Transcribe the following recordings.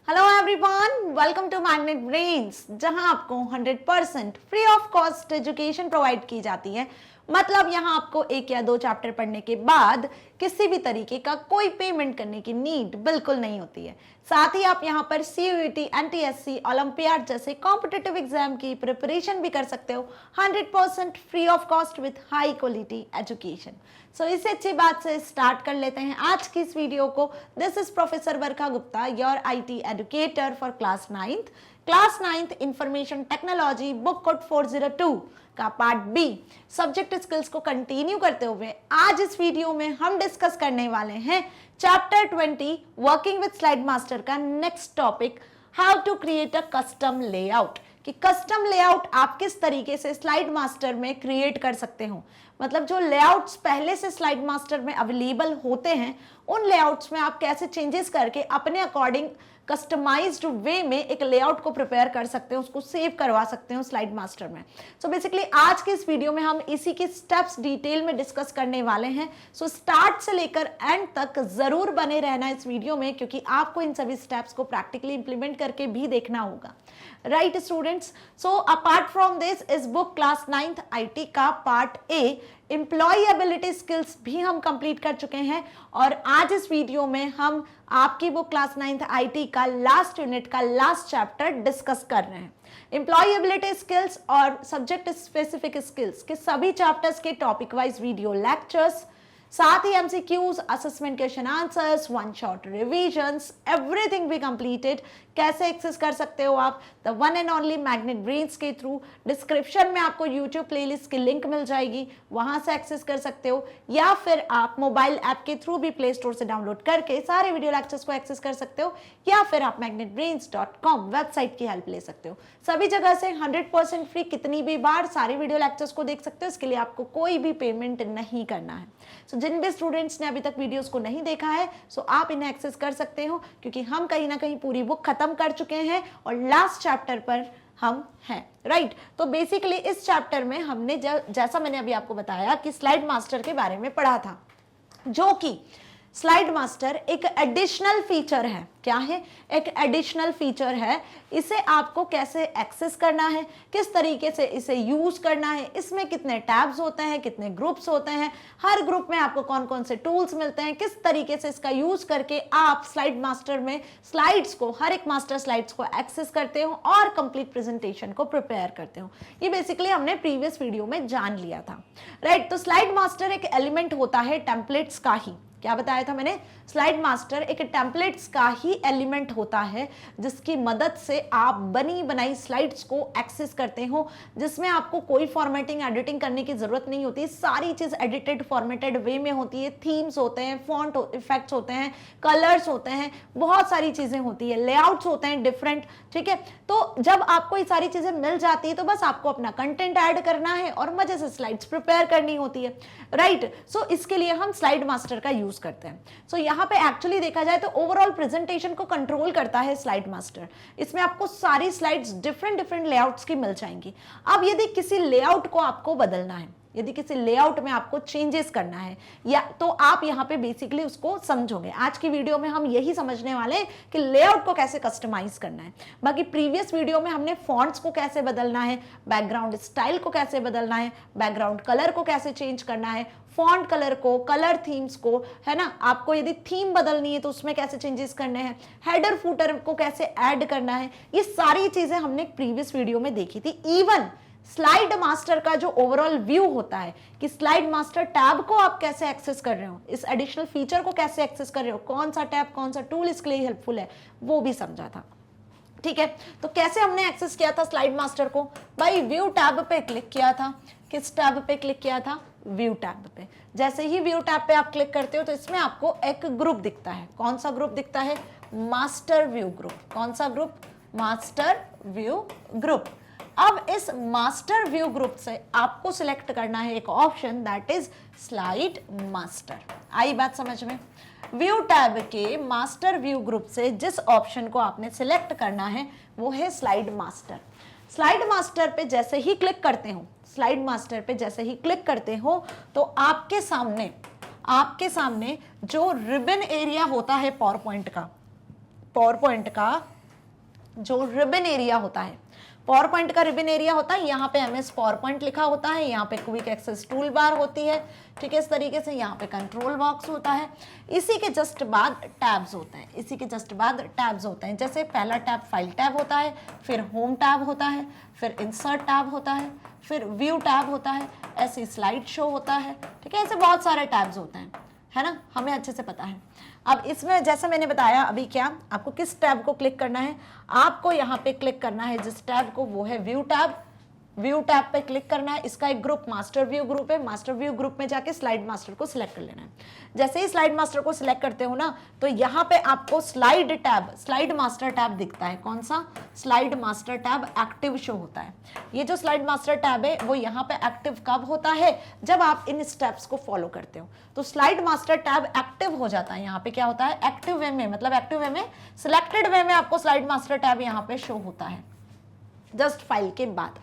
Hello everyone, welcome to Magnet Brains, जहां आपको 100% free of cost education provide की जाती है। मतलब यहां आपको 1 या 2 चैप्टर पढ़ने के बाद किसी भी तरीके का कोई पेमेंट करने की नीड बिल्कुल नहीं होती है। साथ ही आप यहां पर CUET, NTSC, ओलंपियाड जैसे कॉम्पिटिटिव एग्जाम की प्रिपरेशन भी कर सकते हो 100% free of cost with high quality education. So इससे अच्छी बात से स्टार्ट कर लेते हैं आज की इस वीडियो को। This is professor Varsha Gupta, your IT educator for class 9th information technology, book code 402 का पार्ट बी सब्जेक्ट स्किल्स को कंटिन्यू करते हुए आज इस वीडियो में हम डिस्कस करने वाले हैं chapter 20 working with slide master का next topic, how to create a custom layout. कि कस्टम लेआउट आप किस तरीके से स्लाइड मास्टर में क्रिएट कर सकते हो। मतलब जो लेआउट्स पहले से स्लाइड मास्टर में अवेलेबल होते हैं उन लेआउट्स में आप कैसे चेंजेस करके अपने अकॉर्डिंग कस्टमाइज्ड वे में एक लेआउट को प्रिपेयर कर सकते हो, उसको सेव करवा सकते हो स्लाइड मास्टर में। सो बेसिकली आज के इस वीडियो में हम इसी के स्टेप्स डिटेल में डिस्कस करने वाले हैं। सो स्टार्ट से लेकर एंड तक जरूर बने रहना इस वीडियो में, क्योंकि आपको इन सभी स्टेप्स को प्रैक्टिकली इंप्लीमेंट करके भी देखना होगा। Right students, so apart from this इस बुक क्लास 9th IT का पार्ट ए एम्प्लॉयबिलिटी स्किल्स भी हम कंप्लीट कर चुके हैं और आज इस वीडियो में हम आपकी बुक क्लास 9th IT का लास्ट यूनिट का लास्ट चैप्टर डिस्कस कर रहे हैं। एम्प्लॉयबिलिटी स्किल्स और सब्जेक्ट स्पेसिफिक स्किल्स के सभी चैप्टर्स के टॉपिक वाइज वीडियो लेक्चर्स, साथ ही MCQs, assessment question answers, one shot revisions, everything भी कंप्लीटेड। कैसे एक्सेस कर सकते हो आप the one and only magnet brains के थ्रू। डिस्क्रिप्शन में आपको यूट्यूब प्लेलिस्ट की लिंक मिल जाएगी, वहां से एक्सेस कर सकते हो, या फिर आप मोबाइल ऐप के थ्रू भी प्ले स्टोर से डाउनलोड करके सारे वीडियो लेक्चर्स को एक्सेस कर सकते हो, या फिर आप magnetbrains.com वेबसाइट की हेल्प ले सकते हो। सभी जगह से 100% फ्री कितनी भी बार सारे वीडियो लेक्चर्स को देख सकते हो। इसके लिए आपको कोई भी पेमेंट नहीं करना है। सो जिन भी स्टूडेंट्स ने अभी तक वीडियोस को नहीं देखा है सो आप इन्हें एक्सेस कर सकते हो, क्योंकि हम कहीं ना कहीं पूरी बुक खत्म कर चुके हैं और लास्ट चैप्टर पर हम हैं। राइट, तो बेसिकली इस चैप्टर में हमने जैसा मैंने अभी आपको बताया कि स्लाइड मास्टर के बारे में पढ़ा था, जो कि स्लाइड मास्टर एक एडिशनल फीचर है। क्या है? एक एडिशनल फीचर है। इसे आपको कैसे एक्सेस करना है, किस तरीके से इसे यूज करना है, इसमें कितने टैब्स होते हैं, कितने ग्रुप्स होते हैं, हर ग्रुप में आपको कौन कौन से टूल्स मिलते हैं, किस तरीके से इसका यूज करके आप स्लाइड मास्टर में स्लाइड्स को, हर एक मास्टर स्लाइड्स को एक्सेस करते हो और कंप्लीट प्रेजेंटेशन को प्रिपेयर करते हो। ये बेसिकली हमने प्रीवियस वीडियो में जान लिया था। राइट, तो स्लाइड मास्टर एक एलिमेंट होता है टेम्पलेट्स का ही। क्या बताया था मैंने? स्लाइड मास्टर एक टेम्पलेट्स का ही एलिमेंट होता है, जिसकी मदद से आप बनी बनाई स्लाइड्स को एक्सेस करते हो, जिसमें आपको कोई फॉर्मेटिंग एडिटिंग करने की जरूरत नहीं होती। सारी चीज एडिटेड फॉर्मेटेड वे में होती है। थीम्स होते हैं, फॉन्ट इफेक्ट्स होते हैं, कलर्स होते हैं, बहुत सारी चीजें होती है, लेआउट्स होते हैं डिफरेंट। ठीक है, तो जब आपको ये सारी चीजें मिल जाती है तो बस आपको अपना कंटेंट ऐड करना है और मजे से स्लाइड्स प्रिपेयर करनी होती है। राइट, सो इसके लिए हम स्लाइड मास्टर का यूज करते हैं। सो यहाँ पे एक्चुअली देखा जाए तो ओवरऑल प्रेजेंटेशन को कंट्रोल करता है स्लाइड मास्टर। इसमें आपको सारी स्लाइड्स डिफरेंट लेआउट्स की मिल जाएंगी। अब यदि किसी लेआउट को आपको बदलना है, यदि किसी लेआउट में आपको चेंजेस करना है, या तो आप यहाँ पे बेसिकली उसको समझोगे। आज की वीडियो में हम यही समझने वाले हैं कि लेआउट को कैसे कस्टमाइज करना है। बाकी प्रीवियस वीडियो में हमने फॉन्ट्स को कैसे बदलना है, बैकग्राउंड स्टाइल को कैसे बदलना है, बैकग्राउंड कलर को कैसे चेंज करना है, फॉन्ट कलर को, कलर थीम्स को, है ना, आपको यदि थीम बदलनी है तो उसमें कैसे चेंजेस करने हैं, हेडर फुटर को कैसे ऐड करना है, ये सारी चीजें हमने प्रीवियस वीडियो में देखी थी। इवन स्लाइड मास्टर का जो ओवरऑल व्यू होता है कि स्लाइड मास्टर टैब को आप कैसे एक्सेस कर रहे हो, इस एडिशनल फीचर को कैसे एक्सेस कर रहे हो, कौन सा टैब, कौन सा टूल इसके लिए हेल्पफुल है, वो भी समझा था। ठीक है, तो कैसे हमने एक्सेस किया था स्लाइड मास्टर को? भाई व्यू टैब पे क्लिक किया था। किस टैब पे क्लिक किया था? व्यू टैब पे। जैसे ही व्यू टैब पे आप क्लिक करते हो तो इसमें आपको एक ग्रुप दिखता है। कौन सा ग्रुप दिखता है? Master view group. कौन सा ग्रुप? Master view group. अब इस मास्टर व्यू ग्रुप से आपको सिलेक्ट करना है एक option, that is slide master. आई बात समझ में? व्यू टैब के मास्टर व्यू ग्रुप से जिस ऑप्शन को आपने सिलेक्ट करना है वो है स्लाइड मास्टर। स्लाइड मास्टर पे जैसे ही क्लिक करते हो, स्लाइड मास्टर पे जैसे ही क्लिक करते हो तो आपके सामने जो रिबन एरिया होता है पावर पॉइंट का जो रिबन एरिया होता है, पावर पॉइंट का रिबन एरिया होता है, यहाँ पे MS पावर पॉइंट लिखा होता है, यहाँ पे क्विक एक्सेस टूल बार होती है, ठीक है, इस तरीके से यहाँ पे कंट्रोल बॉक्स होता है, इसी के जस्ट बाद टैब्स होते हैं, इसी के जस्ट बाद टैब्स होते हैं। जैसे पहला टैब फाइल टैब होता है, फिर होम टैब होता है, फिर इंसर्ट टैब होता है, फिर व्यू टैब होता है, ऐसे स्लाइड शो होता है, ठीक है, ऐसे बहुत सारे टैब्स होते हैं, है ना, हमें अच्छे से पता है। अब इसमें जैसा मैंने बताया अभी, क्या आपको किस टैब को क्लिक करना है, आपको यहाँ पे क्लिक करना है जिस टैब को, वो है व्यू टैब। व्यू टैब पे क्लिक करना है, इसका एक ग्रुप मास्टर व्यू ग्रुप है, मास्टर व्यू ग्रुप में जाके स्लाइड मास्टर को सिलेक्ट कर लेना है। जैसे ही स्लाइड मास्टर को सिलेक्ट करते हो ना, तो यहाँ पे आपको slide tab, slide master tab दिखता है। कौन सा? Slide master tab active show होता है। ये जो स्लाइड मास्टर टैब है वो यहाँ पे एक्टिव कब होता है? जब आप इन स्टेप्स को फॉलो करते हो। तो स्लाइड मास्टर टैब एक्टिव हो जाता है। यहाँ पे क्या होता है? एक्टिव वे में, मतलब एक्टिव वे में, सिलेक्टेड वे में आपको स्लाइड मास्टर टैब यहाँ पे शो होता है जस्ट फाइल के बाद।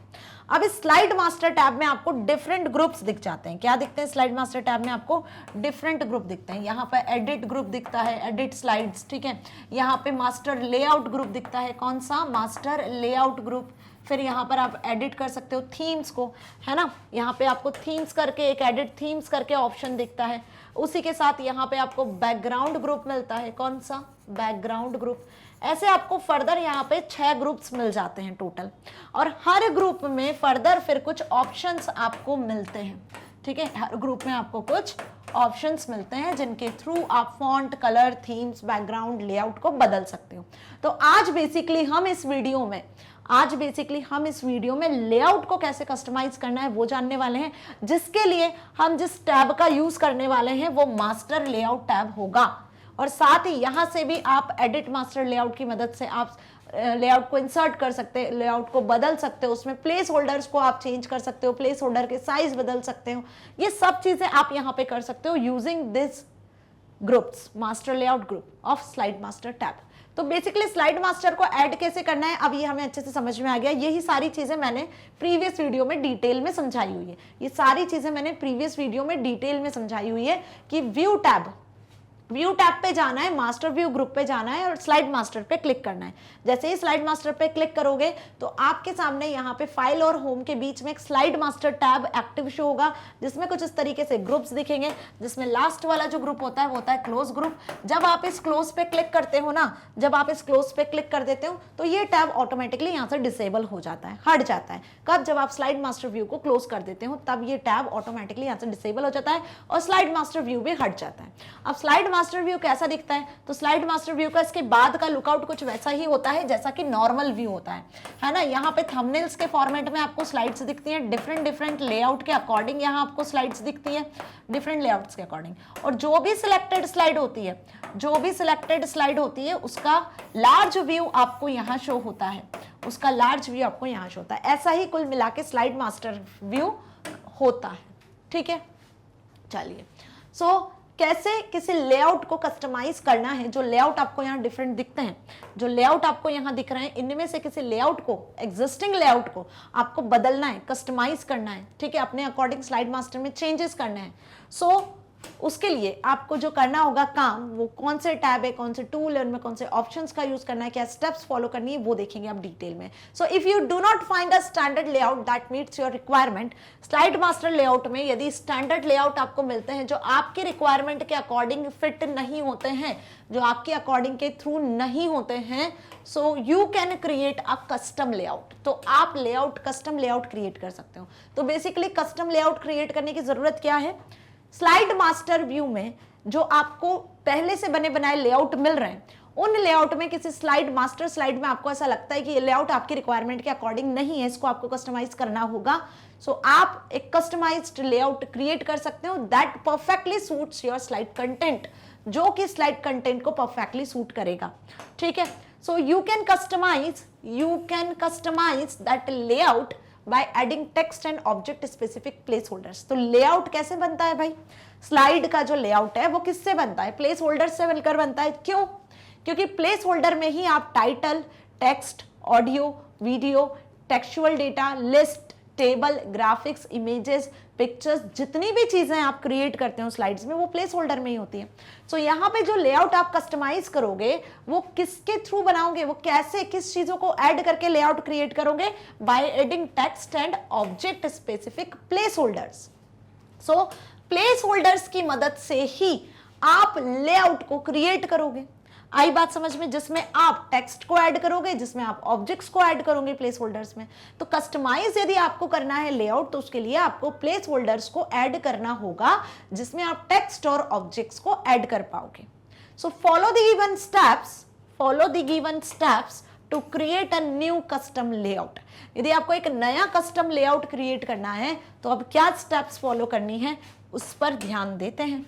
अब इस स्लाइड मास्टर टैब में आपको डिफरेंट ग्रुप्स दिख जाते हैं। क्या दिखते हैं? स्लाइड मास्टर टैब में आपको डिफरेंट ग्रुप दिखते हैं। यहाँ पे एडिट ग्रुप दिखता है, एडिट स्लाइड्स, ठीक है। यहाँ पे मास्टर लेआउट ग्रुप दिखता है। कौन सा? Master layout group. फिर यहाँ पर आप एडिट कर सकते हो थीम्स को, है ना। यहाँ पे आपको थीम्स करके एक एडिट थीम्स करके ऑप्शन दिखता है। उसी के साथ यहाँ पे आपको बैकग्राउंड ग्रुप मिलता है। कौन सा? Background group. ऐसे आपको फर्दर यहाँ पे 6 ग्रुप्स मिल जाते हैं टोटल, और हर ग्रुप में फर्दर फिर कुछ ऑप्शंस आपको मिलते हैं, ठीक है। हर ग्रुप में आपको कुछ ऑप्शंस मिलते हैं जिनके थ्रू आप font, colour, themes, background, layout को बदल सकते हो। तो आज बेसिकली हम इस वीडियो में लेआउट को कैसे कस्टमाइज करना है वो जानने वाले हैं, जिसके लिए हम जिस टैब का यूज करने वाले हैं वो मास्टर लेआउट टैब होगा। और साथ ही यहां से भी आप एडिट मास्टर लेआउट की मदद से आप लेआउट को इंसर्ट कर सकते हैं, लेआउट को बदल सकते हो, उसमें प्लेस होल्डर्स को आप चेंज कर सकते हो, प्लेस होल्डर के साइज बदल सकते हो। ये सब चीजें आप यहां पे कर सकते हो using this groups, master layout group of slide master tab. तो बेसिकली स्लाइड मास्टर को ऐड कैसे करना है अब ये हमें अच्छे से समझ में आ गया। यही सारी चीजें मैंने प्रीवियस वीडियो में डिटेल में समझाई हुई है। ये सारी चीजें मैंने प्रीवियस वीडियो में डिटेल में समझाई हुई है कि व्यू टैब पे जाना है, मास्टर व्यू ग्रुप पे जाना है और स्लाइड मास्टर पे क्लिक करना है। जैसे ही स्लाइड मास्टर पे क्लिक करोगे तो आपके सामने यहाँ पे फाइल और होम के बीच में एक slide master tab active show होगा, जिसमें कुछ इस तरीके से ग्रुप्स दिखेंगे, जिसमें लास्ट वाला जो ग्रुप होता है वो होता है क्लोज ग्रुप। जब आप इस क्लोज पे क्लिक करते हो ना, जब आप इस क्लोज पे क्लिक कर देते हो तो ये टैब ऑटोमेटिकली यहाँ से डिसेबल हो जाता है, हट जाता है। कब? जब आप स्लाइड मास्टर व्यू को क्लोज कर देते हो तब ये टैब ऑटोमेटिकली यहाँ से डिसेबल हो जाता है और स्लाइड मास्टर व्यू भी हट जाता है। अब स्लाइड मास्टर व्यू कैसा दिखता है? तो स्लाइड मास्टर व्यू का इसके बाद का लुकआउट कुछ वैसा ही होता है जैसा कि नॉर्मल व्यू होता है ना। यहाँ पे थंबनेल्स के फॉर्मेट में आपको स्लाइड्स दिखती हैं, डिफरेंट लेआउट के अकॉर्डिंग यहाँ आपको स्लाइड्स दिखती है, डिफरेंट लेआउट्स के अकॉर्डिंग। और जो भी सिलेक्टेड स्लाइड होती है उसका लार्ज व्यू आपको यहाँ शो होता है, ऐसा ही कुल मिला के स्लाइड मास्टर व्यू होता है, ठीक है। चलिए, कैसे किसी लेआउट को कस्टमाइज करना है। जो लेआउट आपको यहाँ डिफरेंट दिखते हैं, जो लेआउट आपको यहाँ दिख रहे हैं, इनमें से किसी लेआउट को, एग्जिस्टिंग लेआउट को आपको बदलना है, कस्टमाइज करना है, ठीक है, अपने अकॉर्डिंग स्लाइड मास्टर में चेंजेस करने हैं। उसके लिए आपको जो करना होगा काम, वो कौन से टैब है, कौन से टूल है, उनमें कौन से ऑप्शंस का यूज करना है, क्या स्टेप्स फॉलो करनी है, वो देखेंगे आप डिटेल में। So if you do not find a standard layout that meets your requirement, slide master layout में यदि स्टैंडर्ड लेआउट आपको मिलते हैं जो आपके रिक्वायरमेंट के अकॉर्डिंग फिट नहीं होते हैं, जो आपके अकॉर्डिंग के थ्रू नहीं होते हैं, सो you can create a custom layout. तो आप कस्टम लेआउट क्रिएट कर सकते हो। तो बेसिकली कस्टम लेआउट क्रिएट करने की जरूरत क्या है? स्लाइड मास्टर व्यू में जो आपको पहले से बने बनाए लेआउट मिल रहे हैं, उन लेआउट में किसी मास्टर स्लाइड में आपको ऐसा लगता है कि ये लेआउट आपकी रिक्वायरमेंट के अकॉर्डिंग नहीं है, इसको आपको कस्टमाइज करना होगा। सो आप एक कस्टमाइज्ड लेआउट क्रिएट कर सकते हो that perfectly suits your slide content, जो कि स्लाइड कंटेंट को परफेक्टली सूट करेगा, ठीक है। So you can customize that layout by adding text and object specific placeholders। तो लेआउट कैसे बनता है भाई? स्लाइड का जो लेआउट है वो किससे बनता है? प्लेस होल्डर से मिलकर बनता है। क्यों? क्योंकि प्लेस होल्डर में ही आप title, text, audio, video, textual data, list, table, graphics, images, pictures, जितनी भी चीजें आप क्रिएट करते हो स्लाइड्स में वो प्लेस होल्डर में ही होती है। सो यहाँ पे जो लेआउट आप कस्टमाइज करोगे वो किसके थ्रू बनाओगे, वो कैसे, किस चीजों को ऐड करके लेआउट क्रिएट करोगे, by adding text and object specific place holders. So place holders की मदद से ही आप लेआउट को क्रिएट करोगे। आई बात समझ में, जिसमें आप टेक्स्ट को ऐड करोगे, जिसमें आप ऑब्जेक्ट्स को ऐड करोगे प्लेस होल्डर्स में। तो कस्टमाइज यदि आपको करना है लेआउट तो उसके लिए आपको प्लेस होल्डर्स को ऐड करना होगा जिसमें आप टेक्स्ट और ऑब्जेक्ट्स को ऐड कर पाओगे। So follow the given steps to create a new custom layout. यदि आपको एक नया कस्टम लेआउट क्रिएट करना है तो अब क्या स्टेप्स फॉलो करनी है उस पर ध्यान देते हैं।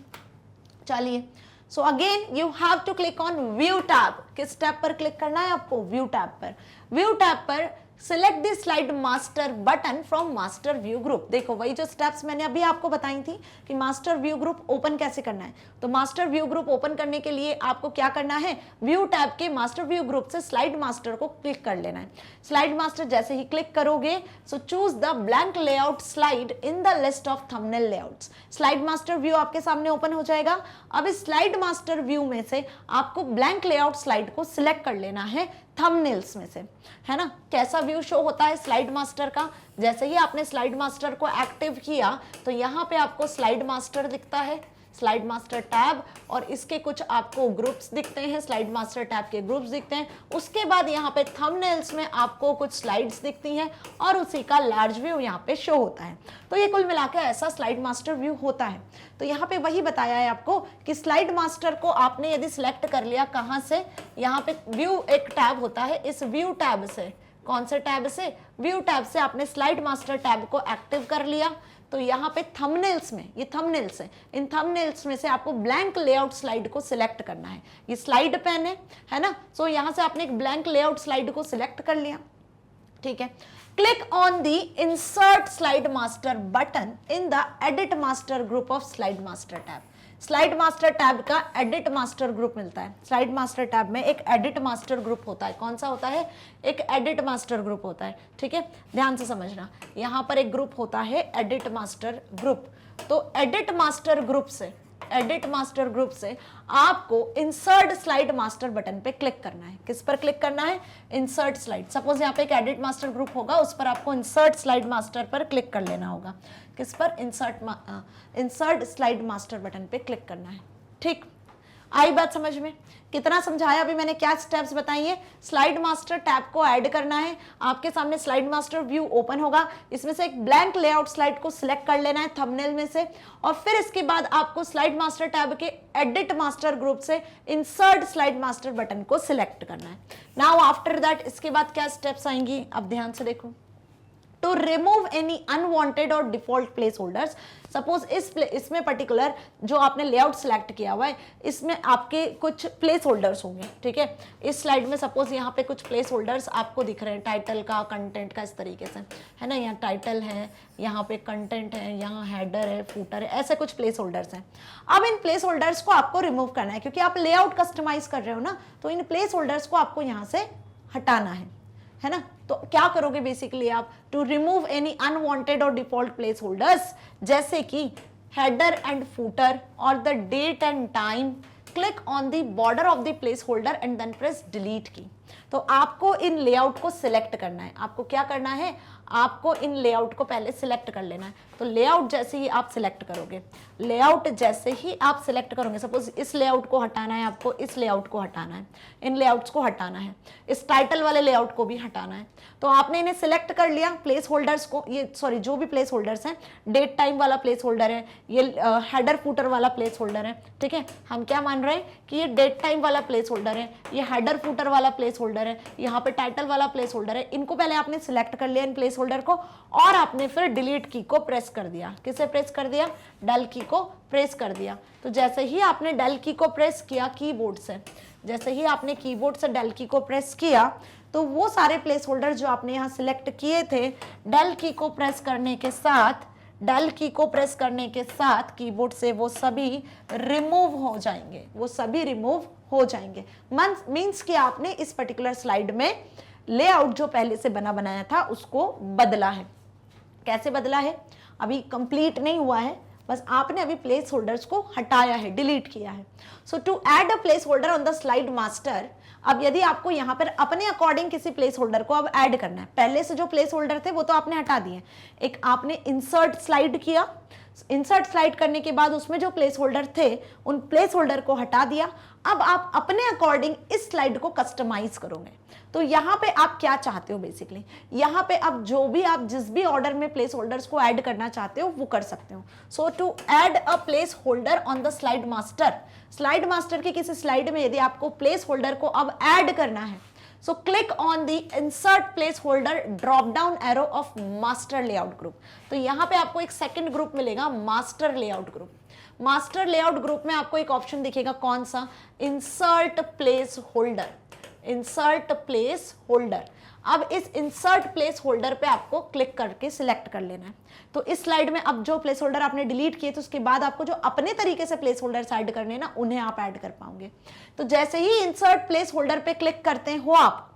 चलिए, so again you have to click on view tab. किस टैब पर क्लिक करना है आपको? व्यू टैब पर। व्यू टैब पर select the slide master button from master view group. देखो वही जो स्टेप्स मैंने अभी आपको बताई थी कि मास्टर व्यू ग्रुप ओपन कैसे करना है। तो मास्टर व्यू ग्रुप ओपन करने के लिए आपको क्या करना है, व्यू टैब के मास्टर व्यू ग्रुप से स्लाइड मास्टर को क्लिक कर लेना है। स्लाइड मास्टर जैसे ही क्लिक करोगे so choose the blank layout slide in the list of thumbnail layouts. Slide master view आपके सामने ओपन हो जाएगा। अब इस स्लाइड मास्टर व्यू में से आपको ब्लैंक लेआउट स्लाइड को सिलेक्ट कर लेना है थंबनेल्स में से, है ना। कैसा व्यू शो होता है स्लाइड मास्टर का? जैसे ही आपने स्लाइड मास्टर को एक्टिव किया तो यहाँ पे आपको स्लाइड मास्टर दिखता है, स्लाइड मास्टर टैब, और इसके कुछ आपको ग्रुप्स दिखते हैं, स्लाइड मास्टर टैब के ग्रुप्स दिखते हैं। उसके बाद यहाँ पे थंबनेल्स में आपको कुछ स्लाइड्स दिखती हैं और उसी का लार्ज व्यू यहाँ पे शो होता है। तो ये कुल मिलाकर ऐसा स्लाइड मास्टर व्यू होता है। तो यहाँ पे वही बताया है आपको कि स्लाइड मास्टर को आपने यदि सिलेक्ट कर लिया, कहाँ से, यहाँ पे व्यू एक टैब होता है, इस व्यू टैब से, कौन से टैब से, व्यू टैब से आपने स्लाइड मास्टर टैब को एक्टिव कर लिया। तो यहाँ पे थंबनेल्स में, ये थंबनेल्स है, इन थंबनेल्स में से आपको ब्लैंक लेआउट स्लाइड को सिलेक्ट करना है। ये स्लाइड पैन है ना। सो यहाँ से आपने एक ब्लैंक लेआउट स्लाइड को सिलेक्ट कर लिया, ठीक है। Click on the insert slide master button in the edit master group of slide master tab. Slide master tab का एडिट मास्टर ग्रुप मिलता है। स्लाइड मास्टर टैब में एक एडिट मास्टर ग्रुप होता है। कौन सा होता है? एक एडिट मास्टर ग्रुप होता है, ठीक है। ध्यान से समझना, यहां पर एक ग्रुप होता है एडिट मास्टर ग्रुप। तो एडिट मास्टर ग्रुप से आपको इंसर्ट स्लाइड मास्टर बटन पे क्लिक करना है। किस पर क्लिक करना है? Insert slide. सपोज यहाँ पे एक एडिट मास्टर ग्रुप होगा, उस पर आपको इंसर्ट स्लाइड मास्टर पर क्लिक कर लेना होगा। किस पर? इंसर्ट स्लाइड मास्टर बटन पे क्लिक करना है, ठीक। आई बात समझ में? कितना समझाया अभी मैंने, क्या स्टेप्स बताई है। स्लाइड मास्टर टैब को ऐड करना है, आपके सामने स्लाइड मास्टर व्यू ओपन होगा, इसमें से एक ब्लैंक लेआउट स्लाइड को सिलेक्ट कर लेना है थंबनेल में से, और फिर इसके बाद आपको स्लाइड मास्टर टैब के एडिट मास्टर ग्रुप से इंसर्ट स्लाइड मास्टर बटन को सिलेक्ट करना है। नाउ आफ्टर दैट इसके बाद क्या स्टेप्स आएंगी, अब ध्यान से देखो। टू रिमूव एनी अनवांटेड और डिफॉल्ट प्लेस होल्डर्स। सपोज इसमें पर्टिकुलर जो आपने लेआउट सिलेक्ट किया हुआ है, इसमें आपके कुछ प्लेस होल्डर्स होंगे, ठीक है। इस स्लाइड में सपोज यहाँ पे कुछ प्लेस होल्डर्स आपको दिख रहे हैं, टाइटल का, कंटेंट का, इस तरीके से, है ना। यहाँ टाइटल है, यहाँ पे कंटेंट है, यहाँ हेडर है, फूटर है, ऐसे कुछ प्लेस होल्डर्स हैं। अब इन प्लेस होल्डर्स को आपको रिमूव करना है, क्योंकि आप लेआउट कस्टमाइज कर रहे हो ना, तो इन प्लेस होल्डर्स को आपको यहाँ से हटाना है ना। तो क्या करोगे बेसिकली आप? टू रिमूव एनी अनवांटेड और डिफॉल्ट प्लेस होल्डर्स, जैसे कि हेडर एंड फूटर और the date and time, click on the border of the placeholder and then press delete key. तो आपको इन लेआउट को सिलेक्ट करना है। आपको क्या करना है? आपको इन लेआउट को पहले सिलेक्ट कर लेना है। तो लेआउट जैसे ही आप सिलेक्ट करोगे, सपोज इस लेआउट को हटाना है आपको, इस लेआउट को हटाना है, इन लेआउट्स को हटाना है, इस टाइटल वाले लेआउट को भी हटाना है। तो आपने इन्हें सिलेक्ट कर लिया, प्लेस होल्डर्स को, ये सॉरी जो भी प्लेस होल्डर्स हैं, डेट टाइम वाला प्लेस होल्डर है, ये हेडर फूटर वाला प्लेस होल्डर है, ठीक है। हम क्या मान रहे हैं कि ये डेट टाइम वाला प्लेस होल्डर है, ये हेडर फूटर वाला प्लेस होल्डर है, यहाँ पे टाइटल वाला प्लेस होल्डर है। इनको पहले आपने सिलेक्ट कर लिया, इन प्लेस होल्डर को, और आपने फिर डिलीट की को प्रेस कर दिया। किसे प्रेस कर दिया? डेल की को प्रेस कर दिया। तो जैसे ही आपने डेल की को प्रेस किया कीबोर्ड से, जैसे ही आपने कीबोर्ड से डेल की को प्रेस किया, तो वो सारे प्लेस होल्डर जो आपने यहाँ सिलेक्ट किए थे, डेल की को प्रेस करने के साथ, डेल की को प्रेस करने के साथ कीबोर्ड से वो सभी रिमूव हो जाएंगे, वो सभी रिमूव हो जाएंगे। मीन्स कि आपने इस पर्टिकुलर स्लाइड में लेआउट जो पहले से बना बनाया था उसको बदला है, कैसे बदला है, अभी कंप्लीट नहीं हुआ है, बस आपने अभी प्लेस होल्डर्स को हटाया है, डिलीट किया है। So to add a placeholder on the slide master, अब यदि आपको यहाँ पर अपने अकॉर्डिंग किसी प्लेस होल्डर को अब ऐड करना है, पहले से जो प्लेस होल्डर थे वो तो आपने हटा दिए, एक आपने इंसर्ट स्लाइड किया, इंसर्ट स्लाइड करने के बाद उसमें जो प्लेस होल्डर थे उन प्लेस होल्डर को हटा दिया। अब आप अपने अकॉर्डिंग इस स्लाइड को कस्टमाइज करोगे। तो यहाँ पे आप क्या चाहते हो, बेसिकली यहाँ पे आप जो भी आप जिस भी ऑर्डर में प्लेस होल्डर्स को ऐड करना चाहते हो वो कर सकते हो। So to add a placeholder on the slide master, slide master की किसी स्लाइड में यदि आपको प्लेस होल्डर को अब ऐड करना है, so click on the insert placeholder drop down arrow of master layout group। तो यहाँ पे आपको एक सेकंड ग्रुप मिलेगा, master layout group. Master layout group में आपको एक ऑप्शन दिखेगा, कौन सा, insert place holder, insert place holder. अब इस इंसर्ट प्लेस होल्डर पे आपको क्लिक करके सिलेक्ट कर लेना है। तो इस स्लाइड में अब जो प्लेस होल्डर आपने डिलीट किए तो उसके बाद आपको जो अपने तरीके से प्लेस होल्डर ऐड करने हैं ना, उन्हें आप ऐड कर पाओगे। तो जैसे ही इंसर्ट प्लेस होल्डर पे क्लिक करते हो आप,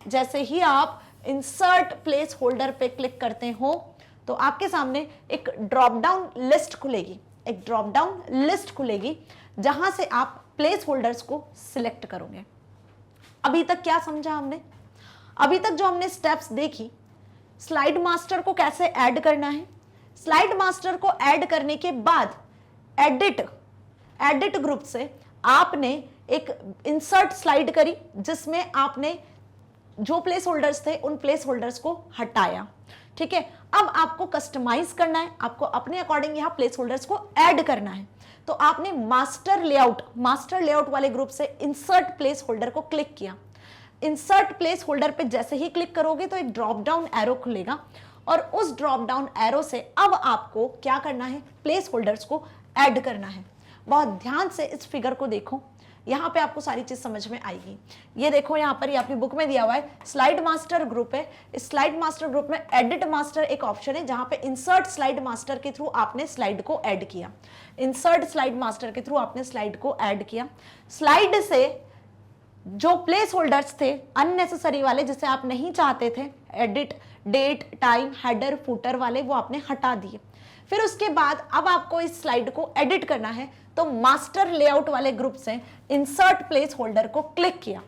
जैसे ही आप इंसर्ट प्लेस होल्डर पे क्लिक करते हो तो आपके सामने एक ड्रॉप डाउन लिस्ट खुलेगी, एक ड्रॉप डाउन लिस्ट खुलेगी जहां से आप प्लेस होल्डर्स को सिलेक्ट करोगे। अभी तक क्या समझा हमने, अभी तक जो हमने स्टेप्स देखी, स्लाइड मास्टर को कैसे ऐड करना है, स्लाइड मास्टर को ऐड करने के बाद एडिट ग्रुप से आपने एक इंसर्ट स्लाइड करी जिसमें आपने जो प्लेस होल्डर्स थे उन प्लेस होल्डर्स को हटाया। ठीक है, अब आपको कस्टमाइज करना है, आपको अपने अकॉर्डिंग यहाँ प्लेस होल्डर्स को ऐड करना है। तो आपने मास्टर लेआउट वाले ग्रुप से इंसर्ट प्लेस होल्डर को क्लिक किया। इंसर्ट प्लेस होल्डर पे जैसे ही क्लिक करोगे तो एक ड्रॉप डाउन एरो खुलेगा और उस ड्रॉप डाउन एरो से अब आपको क्या करना है, प्लेस होल्डर्स को ऐड करना है। बहुत ध्यान से इस फिगर को देखो, यहाँ पे आपको सारी चीज समझ में आएगी। ये देखो यहाँ पर, ये आपकी बुक में दिया हुआ है, स्लाइड मास्टर ग्रुप है। इस स्लाइड मास्टर ग्रुप में एडिट मास्टर एक ऑप्शन है जहां पे इंसर्ट स्लाइड मास्टर के थ्रू आपने स्लाइड को ऐड किया। इंसर्ट स्लाइड मास्टर के थ्रू आपने स्लाइड को ऐड किया। स्लाइड से जो प्लेस होल्डर्स थे अननेसेसरी वाले, जिसे आप नहीं चाहते थे, edit, date, time, header, footer वाले, वो आपने हटा दिए। फिर उसके बाद अब आपको इस स्लाइड को एडिट करना है तो मास्टर लेआउट वाले ग्रुप से इंसर्ट प्लेस होल्डर को क्लिक किया।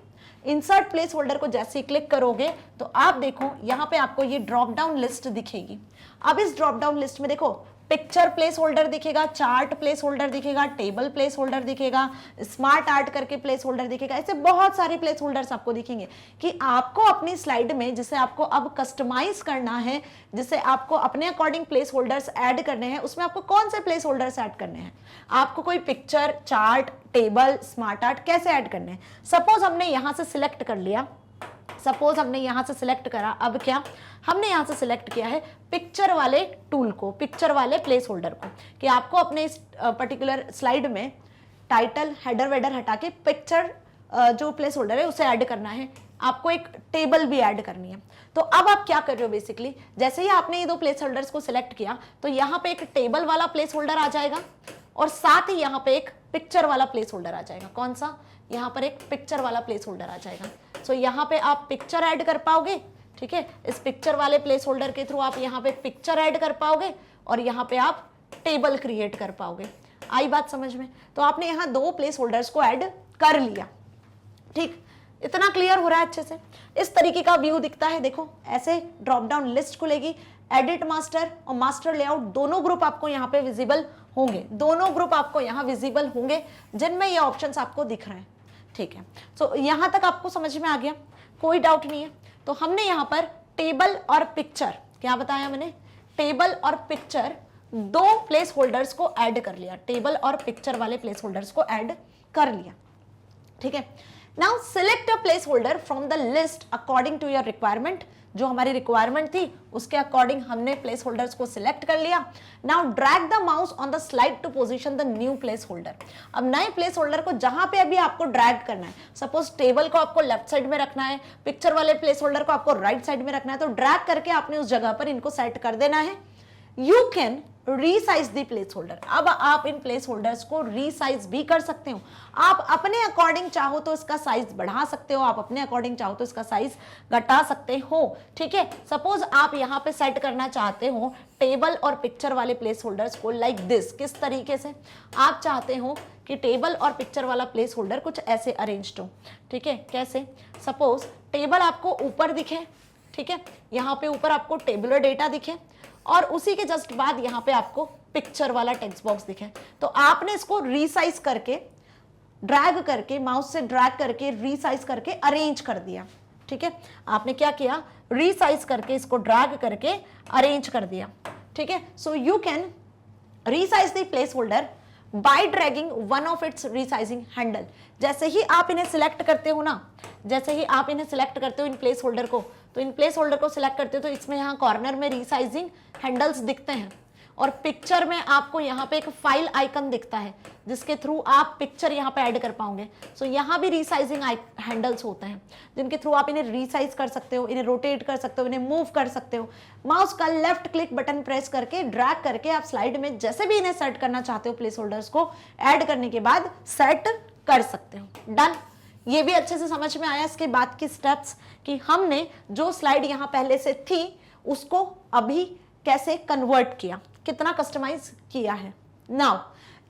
इंसर्ट प्लेस होल्डर को जैसे ही क्लिक करोगे तो आप देखो यहाँ पे आपको ये ड्रॉप डाउन लिस्ट दिखेगी। अब इस ड्रॉप डाउन लिस्ट में देखो पिक्चर प्लेस होल्डर दिखेगा, चार्ट प्लेस होल्डर दिखेगा, टेबल प्लेस होल्डर दिखेगा, स्मार्ट आर्ट करके प्लेस होल्डर दिखेगा। ऐसे बहुत सारे प्लेस होल्डर्स आपको दिखेंगे कि आपको अपनी स्लाइड में जिसे आपको अब कस्टमाइज करना है, जिसे आपको अपने अकॉर्डिंग प्लेस होल्डर्स ऐड करने हैं, उसमें आपको कौन से प्लेस होल्डर्स ऐड करने हैं, आपको कोई picture, chart, table, smart art कैसे ऐड करने हैं। सपोज हमने यहां से सिलेक्ट कर लिया, सपोज हमने यहां से सिलेक्ट करा, अब क्या हमने यहां से सिलेक्ट किया है पिक्चर वाले टूल को, पिक्चर वाले प्लेस होल्डर को, कि आपको अपने इस पर्टिकुलर स्लाइड में टाइटल, हेडर वेडर हटा के पिक्चर जो प्लेस होल्डर है उसे ऐड करना है, आपको एक टेबल भी ऐड करनी है। तो अब आप क्या कर रहे हो, बेसिकली जैसे ही आपने ये दो प्लेस होल्डर्स को सिलेक्ट किया तो यहाँ पे एक टेबल वाला प्लेस होल्डर आ जाएगा और साथ ही यहाँ पे एक पिक्चर वाला प्लेस होल्डर आ जाएगा। कौन सा, यहाँ पर एक पिक्चर वाला प्लेस होल्डर आ जाएगा। सो यहाँ पे आप पिक्चर ऐड कर पाओगे। ठीक है, इस पिक्चर वाले प्लेस होल्डर के थ्रू आप यहाँ पे पिक्चर ऐड कर पाओगे और यहाँ पे आप टेबल क्रिएट कर पाओगे। आई बात समझ में? तो आपने यहाँ दो प्लेस होल्डर्स को ऐड कर लिया। ठीक, इतना क्लियर हो रहा है अच्छे से? इस तरीके का व्यू दिखता है। देखो ऐसे ड्रॉप डाउन लिस्ट खुलेगी, एडिट मास्टर और मास्टर लेआउट दोनों ग्रुप आपको यहाँ पे विजिबल होंगे, दोनों ग्रुप आपको यहाँ विजिबल होंगे जिनमें ये ऑप्शंस आपको दिख रहे हैं। ठीक है, तो यहाँ तक आपको समझ में आ गया, कोई डाउट नहीं है। तो हमने यहाँ पर टेबल और पिक्चर, क्या बताया मैंने, टेबल और पिक्चर दो प्लेस होल्डर्स को ऐड कर लिया, टेबल और पिक्चर वाले प्लेस होल्डर्स को ऐड कर लिया। ठीक है, now select a placeholder from the list according to your requirement. जो हमारी रिक्वायरमेंट थी उसके अकॉर्डिंग हमने प्लेस होल्डर्स को सिलेक्ट कर लिया। Now drag the mouse on the slide to position the new placeholder. अब नए प्लेस होल्डर को जहां पे अभी आपको ड्रैग करना है, सपोज टेबल को आपको लेफ्ट साइड में रखना है, पिक्चर वाले प्लेस होल्डर को आपको राइट साइड में रखना है, तो ड्रैग करके आपने उस जगह पर इनको सेट कर देना है। You can resize the placeholder. अब आप इन प्लेस होल्डर्स को रीसाइज भी कर सकते हो। आप अपने अकॉर्डिंग चाहो तो इसका साइज बढ़ा सकते हो, आप अपने अकॉर्डिंग चाहो तो इसका साइज घटा सकते हो। ठीक है, सपोज आप यहाँ पे सेट करना चाहते हो टेबल और पिक्चर वाले प्लेस होल्डर्स को लाइक दिस। किस तरीके से आप चाहते हो कि टेबल और पिक्चर वाला प्लेस होल्डर कुछ ऐसे अरेंज्ड हो। ठीक है, कैसे? सपोज टेबल आपको ऊपर दिखे, ठीक है, यहाँ पे ऊपर आपको टेबुलर डेटा दिखे और उसी के जस्ट बाद यहाँ पे आपको पिक्चर वाला टेक्स्ट बॉक्स दिखे। तो आपने इसको रीसाइज करके, ड्रैग करके, माउस से ड्रैग करके रीसाइज करके अरेंज कर दिया। ठीक है, आपने क्या किया? रीसाइज करके इसको ड्रैग करके अरेंज कर दिया। ठीक है, so you can resize the place holder bye dragging one of its resizing handle. जैसे ही आप इन्हें सिलेक्ट करते हो ना, जैसे ही आप इन्हें सिलेक्ट करते हो इन प्लेस होल्डर को, तो इन प्लेस होल्डर को सिलेक्ट करते हो तो इसमें यहाँ कॉर्नर में रीसाइजिंग हैंडल्स दिखते हैं और पिक्चर में आपको यहाँ पे एक फाइल आइकन दिखता है जिसके थ्रू आप पिक्चर यहाँ पे ऐड कर पाओगे। सो यहाँ भी रीसाइजिंग हैंडल्स होते हैं जिनके थ्रू आप इन्हें रीसाइज कर सकते हो, इन्हें रोटेट कर सकते हो, इन्हें मूव कर सकते हो। माउस का लेफ्ट क्लिक बटन प्रेस करके ड्रैग करके आप स्लाइड में जैसे भी इन्हें सेट करना चाहते हो प्लेस होल्डर्स को ऐड करने के बाद सेट कर सकते हो। डन। ये भी अच्छे से समझ में आया इसके बाद की स्टेप्स कि हमने जो स्लाइड यहां पहले से थी उसको अभी कैसे कन्वर्ट किया, कितना कस्टमाइज किया है। Now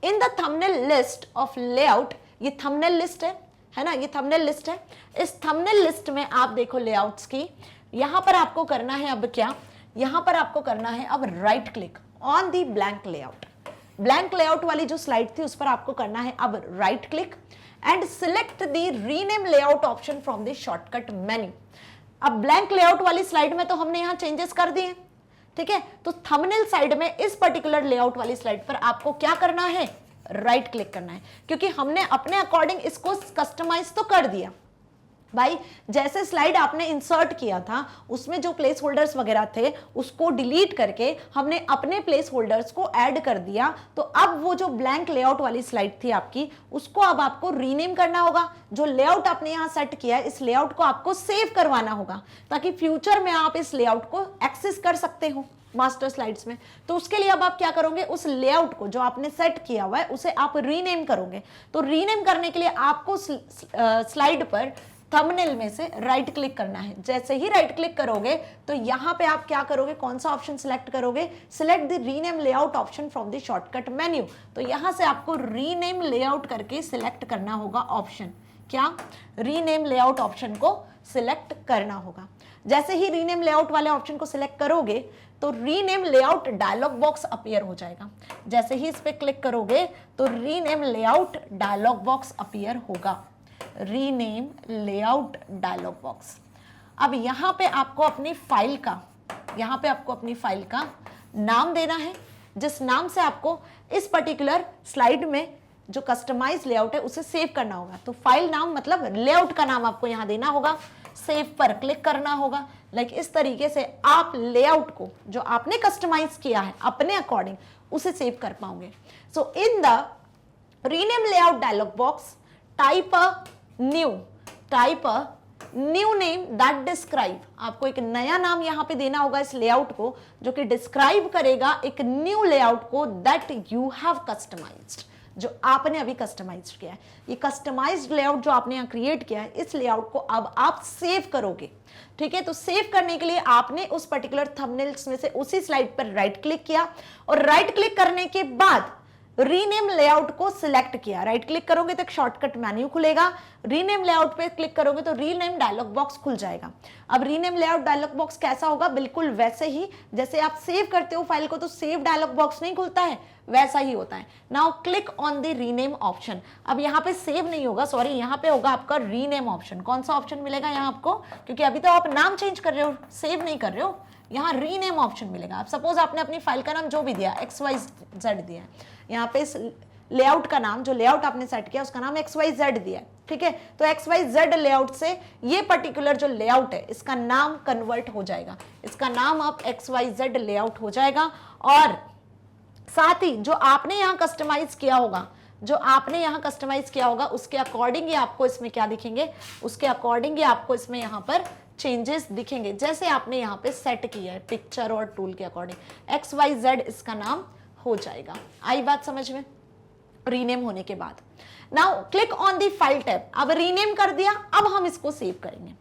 in the thumbnail list of layout, ये थंबनेल लिस्ट है ना, ये थंबनेल लिस्ट है। इस थंबनेल लिस्ट में आप देखो लेआउट्स की, यहां पर आपको करना है अब क्या, यहां पर आपको करना है अब right click on the blank layout. Blank layout वाली जो स्लाइड थी उस पर आपको करना है अब right click and select the rename layout option from the shortcut menu. अब ब्लैंक लेआउट वाली स्लाइड में तो हमने यहां चेंजेस कर दिए, ठीक है, तो थंबनेल साइड में इस पर्टिकुलर लेआउट वाली स्लाइड पर आपको क्या करना है? राइट क्लिक करना है, क्योंकि हमने अपने अकॉर्डिंग इसको कस्टमाइज तो कर दिया भाई। जैसे स्लाइड आपने इंसर्ट किया था उसमें जो प्लेस होल्डर्स वगैरह थे उसको डिलीट करके हमने अपने प्लेस होल्डर्स को ऐड कर दिया। तो अब वो जो ब्लैंक लेआउट वाली स्लाइड थी आपकी, उसको अब आपको रीनेम करना होगा। जो लेआउट आपने यहां सेट किया है इस लेआउट को आपको सेव करवाना होगा ताकि फ्यूचर में आप इस लेआउट को एक्सेस कर सकते हो मास्टर स्लाइड्स में। तो उसके लिए अब आप क्या करोगे, उस लेआउट को जो आपने सेट किया हुआ है उसे आप रीनेम करोगे। तो रीनेम करने के लिए आपको स्लाइड पर थंबनेल में से राइट क्लिक करना है। जैसे ही राइट क्लिक करोगे तो यहां पे आप क्या करोगे, कौन सा ऑप्शन सिलेक्ट करोगे? Select the rename layout option from the shortcut menu. तो यहां से आपको रीनेम लेआउट करके सिलेक्ट करना होगा ऑप्शन, क्या? रीनेम लेआउट ऑप्शन को सिलेक्ट करना होगा। जैसे ही रीनेम लेआउट वाले ऑप्शन को सिलेक्ट करोगे तो rename layout dialog box appear हो जाएगा। जैसे ही इस पे क्लिक करोगे तो rename layout dialog box appear होगा, रीनेम लेआउट डायलॉग बॉक्स। अब यहां पे आपको अपनी फाइल का, यहां पे आपको अपनी फाइल का नाम देना है, जिस नाम से आपको इस पर्टिकुलर स्लाइड में जो कस्टमाइज लेआउट है उसे सेव करना होगा। तो फाइल नाम मतलब लेआउट का नाम आपको यहां देना होगा, सेव पर क्लिक करना होगा। लाइक इस तरीके से आप लेआउट को जो आपने कस्टमाइज किया है अपने अकॉर्डिंग उसे सेव कर पाओगे। So in the rename layout dialog box type a new name that describe, आपको एक नया नाम यहां पे देना होगा इस लेआउट को जो कि डिस्क्राइब करेगा एक न्यू लेआउट को दैट यू हैव कस्टमाइज्ड, जो आपने अभी कस्टमाइज किया है। ये कस्टमाइज्ड लेआउट जो आपने यहां क्रिएट किया है इस लेआउट को अब आप सेव करोगे। ठीक है, तो सेव करने के लिए आपने उस पर्टिकुलर थंबनेल्स में से उसी स्लाइड पर राइट क्लिक किया और राइट क्लिक करने के बाद रीनेम लेआउट को सिलेक्ट किया। राइट क्लिक करोगे तो एक शॉर्टकट मेन्यू खुलेगा, रीनेम लेआउट पे क्लिक करोगे तो रीनेम डायलॉग बॉक्स खुल जाएगा। अब रीनेम लेआउट डायलॉग बॉक्स कैसा होगा, बिल्कुल वैसे ही जैसे आप सेव करते हो फाइल को तो सेव डायलॉग बॉक्स नहीं खुलता है, वैसा ही होता है। Now click on the rename option. अब यहाँ पे सेव नहीं होगा, सॉरी, यहाँ पे होगा आपका रीनेम ऑप्शन। कौन सा ऑप्शन मिलेगा यहाँ आपको, क्योंकि अभी तो आप नाम चेंज कर रहे हो, सेव नहीं कर रहे हो, यहाँ रीनेम ऑप्शन मिलेगा। आप सपोज आपने अपनी फाइल का नाम जो भी दिया XYZ दिया है, यहाँ पे इस लेआउट का नाम, जो लेआउट आपने सेट किया उसका नाम XYZ दिया है, ठीक है, तो XYZ लेआउट से ये पर्टिकुलर जो लेआउट है इसका नाम कन्वर्ट हो जाएगा, इसका नाम अब XYZ लेआउट हो जाएगा। और साथ ही जो आपने यहाँ कस्टमाइज किया होगा जो आपने यहाँ कस्टमाइज किया होगा उसके अकॉर्डिंग ही आपको इसमें क्या दिखेंगे, उसके अकॉर्डिंग ही आपको इसमें यहाँ पर चेंजेस दिखेंगे, जैसे आपने यहाँ पे सेट किया है पिक्चर और टूल के अकॉर्डिंग। XYZ इसका नाम हो जाएगा। आई बात समझ में? रीनेम होने के बाद now click on the file tab. अब रीनेम कर दिया, अब हम इसको सेव करेंगे।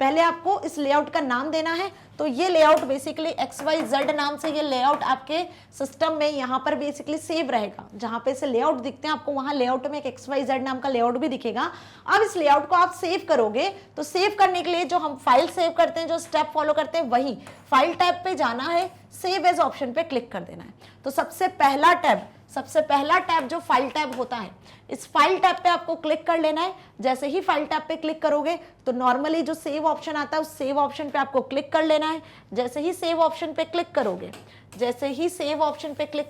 पहले आपको इस लेआउट का नाम देना है, तो ये लेआउट बेसिकली XYZ नाम से ये लेआउट आपके सिस्टम में यहाँ पर बेसिकली सेव रहेगा। जहां पे से लेआउट दिखते हैं आपको वहां लेआउट में एक XYZ नाम का लेआउट भी दिखेगा। अब इस लेआउट को आप सेव करोगे, तो सेव करने के लिए जो हम फाइल सेव करते हैं, जो स्टेप फॉलो करते हैं, वही फाइल टैब पे जाना है, सेव एज ऑप्शन पे क्लिक कर देना है। तो सबसे पहला टैब जो फाइल टैब होता है, इस फाइल टैब पे आपको क्लिक कर लेना है। जैसे ही फाइल टैब पे क्लिक करोगे तो नॉर्मली जो सेव ऑप्शन आता है उस सेव ऑप्शन पे आपको क्लिक कर लेना है। जैसे ही सेव ऑप्शन पे क्लिक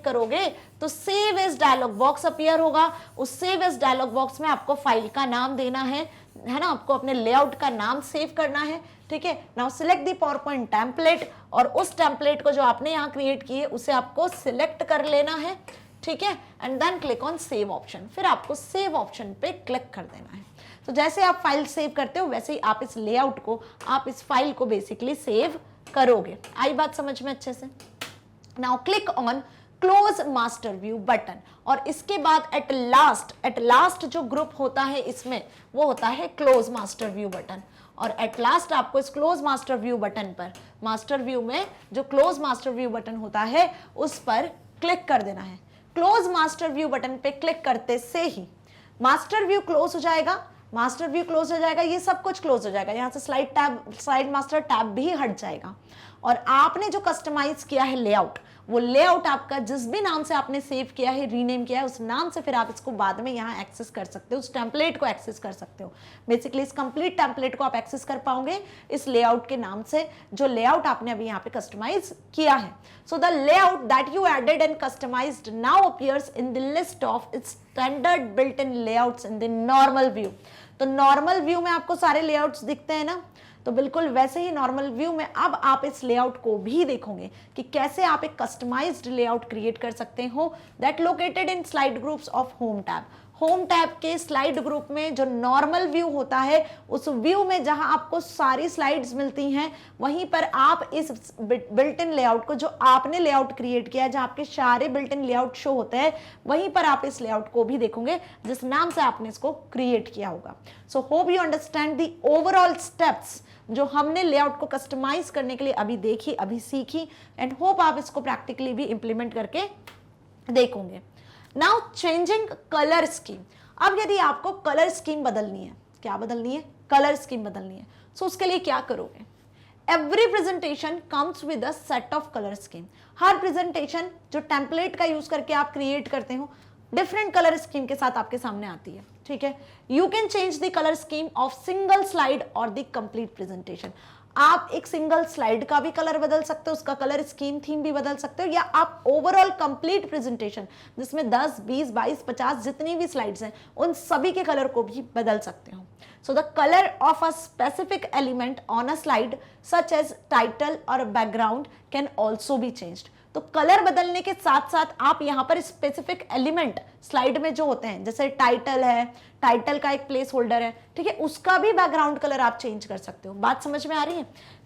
करोगे तो save as dialog box appear होगा। उस सेव एज डायलॉग बॉक्स में आपको फाइल का नाम देना है ना, आपको अपने लेआउट का नाम सेव करना है। ठीक है, now select the PowerPoint template, और उस टेम्पलेट को जो आपने यहाँ क्रिएट की है उसे आपको सिलेक्ट कर लेना है। ठीक है, and then click on save option, फिर आपको सेव ऑप्शन पे क्लिक कर देना है। तो जैसे आप फाइल सेव करते हो वैसे ही आप इस लेआउट को, आप इस फाइल को बेसिकली सेव करोगे। आई बात समझ में अच्छे से? Now click on close master view button, और इसके बाद एट लास्ट जो ग्रुप होता है इसमें वो होता है क्लोज मास्टर व्यू बटन। और एट लास्ट आपको इस क्लोज मास्टर व्यू बटन पर, मास्टर व्यू में जो क्लोज मास्टर व्यू बटन होता है उस पर क्लिक कर देना है। क्लोज मास्टर व्यू बटन पे क्लिक करते से ही मास्टर व्यू क्लोज हो जाएगा। ये सब कुछ क्लोज हो जाएगा। यहाँ से स्लाइड मास्टर टैब भी हट जाएगा। और आपने जो कस्टमाइज किया है लेआउट, वो लेआउट आपका जिस भी नाम से आपने सेव किया है, रीनेम किया है, उस नाम से फिर आप इसको बाद में यहाँ एक्सेस कर सकते हो, उस टेम्पलेट को एक्सेस कर सकते हो। बेसिकली इस कंप्लीट टेम्पलेट को आप एक्सेस कर पाओगे इस लेआउट के नाम से, जो लेआउट आपने अभी यहाँ पे कस्टमाइज किया है। So the layout that you added and customized now appears in the list of its standard built in layouts in the normal view. तो नॉर्मल व्यू में आपको सारे लेआउट्स दिखते हैं ना, तो बिल्कुल वैसे ही नॉर्मल व्यू में अब आप इस लेआउट को भी देखोगे कि कैसे आप एक कस्टमाइज्ड लेआउट क्रिएट कर सकते हो, that located in slide groups of home tab. Home tab के स्लाइड ग्रुप में जो नॉर्मल व्यू होता है, उस व्यू में जहां आपको सारी स्लाइड्स मिलती हैं, वहीं पर आप इस बिल्ट इन लेआउट को, जो आपने लेआउट क्रिएट किया है, जहां आपके सारे बिल्ट इन लेआउट शो होते हैं, वहीं पर आप इस लेआउट को भी देखोगे जिस नाम से आपने इसको क्रिएट किया होगा। So hope you understand the overall steps जो हमने लेआउट को कस्टमाइज करने के लिए अभी देखी, अभी सीखी, एंड होप आप इसको प्रैक्टिकली भी इंप्लीमेंट करके देखोगे। Now changing colour scheme. अब यदि आपको कलर स्कीम बदलनी है, क्या बदलनी है? कलर स्कीम बदलनी है। सो उसके लिए क्या करोगे? Every presentation comes with a set of colour scheme. Her presentation जो टेम्पलेट का यूज करके आप क्रिएट करते हो, डिफरेंट कलर स्कीम के साथ आपके सामने आती है। ठीक है, you can change the colour scheme of single slide और द कंप्लीट प्रेजेंटेशन। आप एक सिंगल स्लाइड का भी कलर बदल सकते हो, उसका कलर स्कीम थीम भी बदल सकते हो, या आप ओवरऑल कंप्लीट प्रेजेंटेशन जिसमें 10, 20, 22, 50 जितनी भी स्लाइड्स हैं उन सभी के कलर को भी बदल सकते हो। So the colour of a specific element on a slide such as title और background can also be changed. तो कलर बदलने के साथ साथ आप यहाँ पर स्पेसिफिक एलिमेंट स्लाइड में जो होते हैं, जैसे टाइटल है, टाइटल का एक प्लेस होल्डर है, ठीक है, उसका भी बैकग्राउंड कलर आप चेंज कर सकते हो। बात समझ में आ रही है?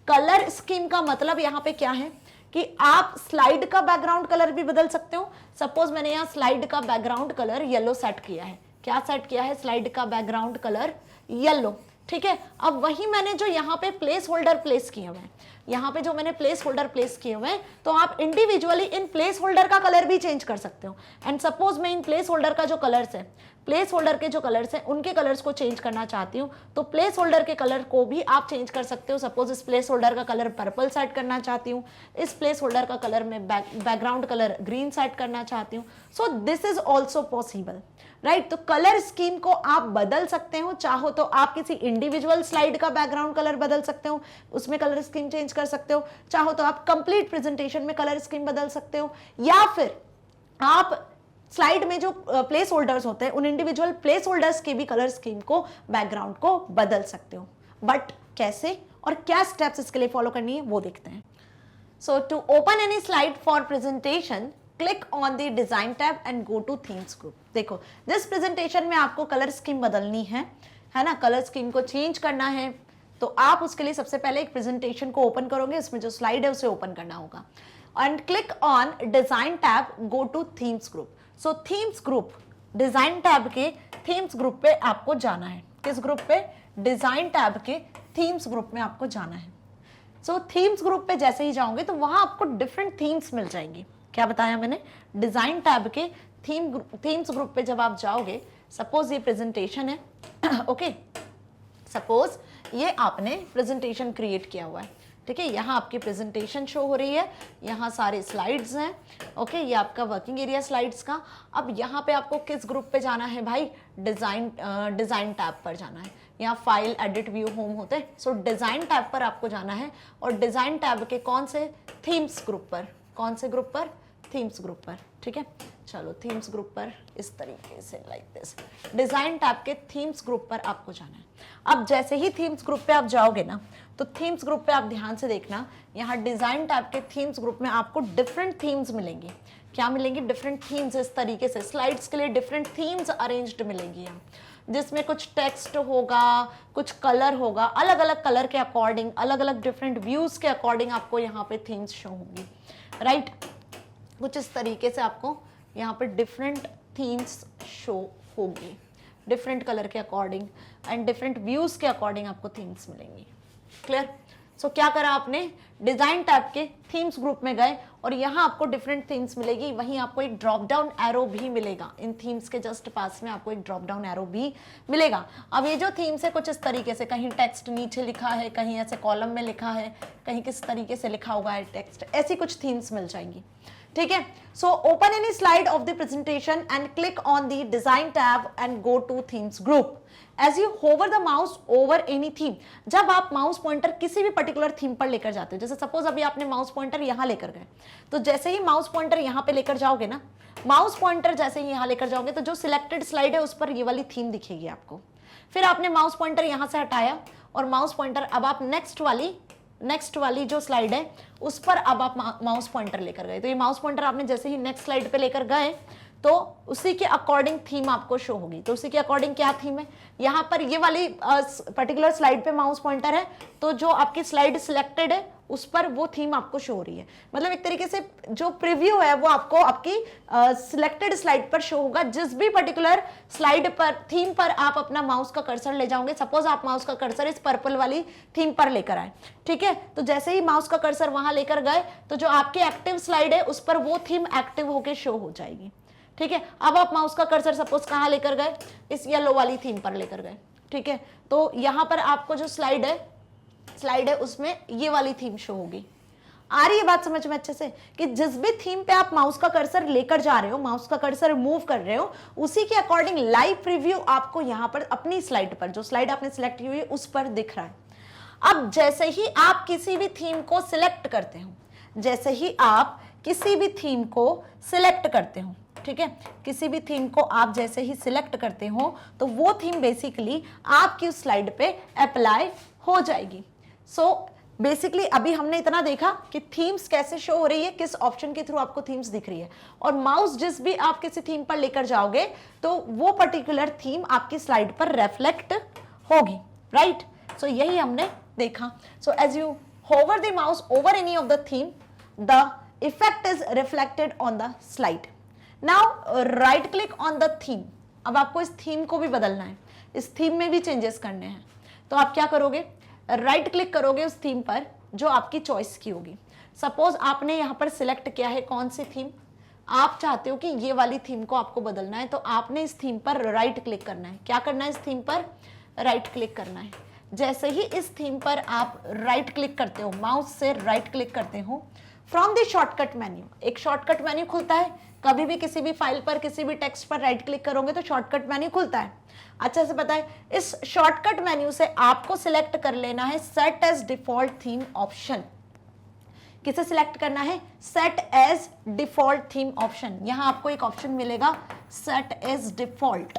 कलर स्कीम का मतलब यहाँ पे क्या है कि आप स्लाइड का बैकग्राउंड कलर भी बदल सकते हो। सपोज मैंने यहाँ स्लाइड का बैकग्राउंड कलर येलो सेट किया है। क्या सेट किया है? स्लाइड का बैकग्राउंड कलर येलो। ठीक है, अब वही मैंने जो यहाँ पे प्लेस होल्डर प्लेस किए हुए हैं, यहाँ पे जो मैंने प्लेस होल्डर प्लेस किए हुए हैं, तो आप इंडिविजुअली इन प्लेस होल्डर का कलर भी चेंज कर सकते हो। एंड सपोज मैं इन प्लेस होल्डर का जो कलर्स है, प्लेस होल्डर के जो कलर्स हैं उनके कलर्स को चेंज करना चाहती हूँ, तो प्लेस होल्डर के कलर को भी आप चेंज कर सकते हो। सपोज इस प्लेस होल्डर का कलर पर्पल सेट करना चाहती हूँ, इस प्लेस होल्डर का कलर में बैकग्राउंड कलर ग्रीन सेट करना चाहती हूँ। So this is also possible, right. तो कलर स्कीम को आप बदल सकते हो। चाहो तो आप किसी इंडिविजुअल स्लाइड का बैकग्राउंड कलर बदल सकते हो, उसमें कलर स्कीम चेंज कर सकते हो। चाहो तो आप कंप्लीट प्रेजेंटेशन में कलर स्कीम बदल सकते हो, या फिर आप स्लाइड में जो प्लेस होल्डर्स होते हैं उन इंडिविजुअल प्लेस होल्डर्स के भी कलर स्कीम को, बैकग्राउंड को बदल सकते हो। बट कैसे और क्या स्टेप्स इसके लिए फॉलो करनी है वो देखते हैं। So to open any slide for presentation, click on the design tab and go to themes group. देखो दिस प्रेजेंटेशन में आपको कलर स्कीम बदलनी है ना, कलर स्कीम को चेंज करना है, तो आप उसके लिए सबसे पहले एक प्रेजेंटेशन को ओपन करोगे, इसमें जो स्लाइड है उसे ओपन करना होगा and click on design tab, go to themes group. So themes group, design tab के थीम्स ग्रुप पे आपको जाना है। किस ग्रुप पे? डिजाइन टैब के थीम्स ग्रुप में आपको जाना है। सो थीम्स ग्रुप पे जैसे ही जाओगे तो वहां आपको डिफरेंट थीम्स मिल जाएंगी। क्या बताया मैंने? डिजाइन टैब के थीम्स ग्रुप पे जब आप जाओगे, सपोज ये प्रेजेंटेशन है ओके, सपोज ये आपने प्रेजेंटेशन क्रिएट किया हुआ है, ठीक है, यहाँ आपकी प्रेजेंटेशन शो हो रही है, यहाँ सारे स्लाइड्स हैं, ओके, ये आपका वर्किंग एरिया स्लाइड्स का। अब यहाँ पे आपको किस ग्रुप पे जाना है भाई? डिजाइन टैब पर जाना है। यहाँ फाइल, एडिट, व्यू, होम होते हैं। सो डिजाइन टैब पर आपको जाना है और डिजाइन टैब के कौन से? थीम्स ग्रुप पर। कौन से ग्रुप पर? थीम्स ग्रुप पर, ठीक है। चलो थीम्स ग्रुप पर इस तरीके से, लाइक दिस, डिजाइन टैब के थीम्स ग्रुप पर आपको जाना है। अब जैसे ही थीम्स ग्रुप पे आप जाओगे ना, तो थीम्स ग्रुप पे आप ध्यान से देखना, यहाँ डिजाइन टैब के थीम्स ग्रुप में आपको डिफरेंट थीम्स मिलेंगी। क्या मिलेंगी? Different themes. इस तरीके से स्लाइड्स के लिए डिफरेंट थीम्स अरेंज्ड मिलेंगी, जिसमें कुछ टेक्स्ट होगा, कुछ कलर होगा, अलग अलग कलर के अकॉर्डिंग, अलग अलग डिफरेंट व्यूज के अकॉर्डिंग आपको यहाँ पे थीम्स शो होंगी, राइट। कुछ इस तरीके से आपको यहाँ पे डिफरेंट थीम्स शो होगी, डिफरेंट कलर के अकॉर्डिंग एंड डिफरेंट व्यूज के अकॉर्डिंग आपको थीम्स मिलेंगी। क्लियर? सो क्या करा आपने? डिजाइन टैब के थीम्स ग्रुप में गए और यहाँ आपको डिफरेंट थीम्स मिलेगी, वहीं आपको एक ड्रॉप डाउन एरो भी मिलेगा। इन थीम्स के जस्ट पास में आपको एक ड्रॉप डाउन एरो भी मिलेगा। अब ये जो थीम्स है कुछ इस तरीके से, कहीं टेक्स्ट नीचे लिखा है, कहीं ऐसे कॉलम में लिखा है, कहीं किस तरीके से लिखा हुआ है टेक्स्ट, ऐसी कुछ थीम्स मिल जाएंगी, ठीक है। So open any slide of the presentation and click on the design tab and go to themes group. As you hover the mouse over any theme, जब आप माउस पॉइंटर किसी भी पर्टिकुलर थीम पर लेकर जाते हो, जैसे सपोज अभी आपने माउस पॉइंटर यहां लेकर गए, तो जैसे ही माउस पॉइंटर यहां पे लेकर जाओगे ना, माउस पॉइंटर जैसे ही यहां लेकर जाओगे तो जो सिलेक्टेड स्लाइड है उस पर ये वाली थीम दिखेगी आपको। फिर आपने माउस पॉइंटर यहां से हटाया और माउस पॉइंटर अब आप नेक्स्ट वाली जो स्लाइड है उस पर अब आप माउस पॉइंटर लेकर गए, तो ये माउस पॉइंटर आपने जैसे ही नेक्स्ट स्लाइड पे लेकर गए तो उसी के अकॉर्डिंग थीम आपको शो होगी। तो उसी के अकॉर्डिंग क्या थीम है? यहाँ पर ये वाली पर्टिकुलर स्लाइड पे माउस पॉइंटर है, तो जो आपकी स्लाइड सिलेक्टेड है उस पर वो थीम आपको शो हो रही है। मतलब एक तरीके से जो प्रीव्यू है वो आपको आपकी सिलेक्टेड स्लाइड पर शो होगा। जिस भी पर्टिकुलर स्लाइड पर, थीम पर आप अपना माउस का कर्सर ले जाओगे, सपोज आप माउस का कर्सर इस पर्पल वाली थीम पर लेकर आए, ठीक है, तो जैसे ही माउस का कर्सर वहां लेकर गए तो जो आपकी एक्टिव स्लाइड है उस पर वो थीम एक्टिव होकर शो हो जाएगी, ठीक है। अब आप माउस का कर्सर सपोज कहां लेकर गए? इस येलो वाली थीम पर लेकर गए, ठीक है, तो यहां पर आपको जो स्लाइड है उसमें ये वाली थीम शो होगी। आ रही है बात समझ में अच्छे से? कि जिस भी थीम पे आप माउस का कर्सर लेकर जा रहे हो, माउस का कर्सर मूव कर रहे हो, उसी के अकॉर्डिंग लाइव प्रीव्यू आपको यहां पर अपनी स्लाइड पर, जो स्लाइड आपने सिलेक्ट की हुई है उस पर दिख रहा है। अब जैसे ही आप किसी भी थीम को सिलेक्ट करते हो, जैसे ही आप किसी भी थीम को सिलेक्ट करते हो, ठीक है, किसी भी थीम को आप जैसे ही सिलेक्ट करते हो तो वो थीम बेसिकली आपकी उस स्लाइड पे अप्लाई हो जाएगी। सो बेसिकली अभी हमने इतना देखा कि थीम्स कैसे शो हो रही है, किस ऑप्शन के थ्रू आपको थीम्स दिख रही है, और माउस जिस भी आप किसी थीम पर लेकर जाओगे तो वो पर्टिकुलर थीम आपकी स्लाइड पर रिफ्लेक्ट होगी, राइट। सो यही हमने देखा। So as you hover the mouse over any of the theme, the effect is reflected on the slide. Now right click on the theme. अब आपको इस थीम को भी बदलना है, इस थीम में भी चेंजेस करने हैं, तो आप क्या करोगे? राइट क्लिक करोगे उस थीम पर जो आपकी चॉइस की होगी। सपोज आपने यहाँ पर सिलेक्ट किया है कौन सी थीम, आप चाहते हो कि ये वाली थीम को आपको बदलना है, तो आपने इस थीम पर राइट क्लिक करना है। क्या करना है? इस थीम पर राइट क्लिक करना है। जैसे ही इस थीम पर आप राइट क्लिक करते हो, माउस से राइट क्लिक करते हो, फ्रॉम द शॉर्टकट मेन्यू, एक शॉर्टकट मेन्यू खुलता है। कभी भी किसी भी फाइल पर, किसी भी टेक्स्ट पर राइट क्लिक करोगे तो शॉर्टकट मेन्यू खुलता है। अच्छा से पता है, इस शॉर्टकट मेन्यू से आपको सिलेक्ट कर लेना है set as default theme option. किसे सिलेक्ट करना है? Set as default theme option. यहां आपको एक ऑप्शन मिलेगा सेट एज डिफॉल्ट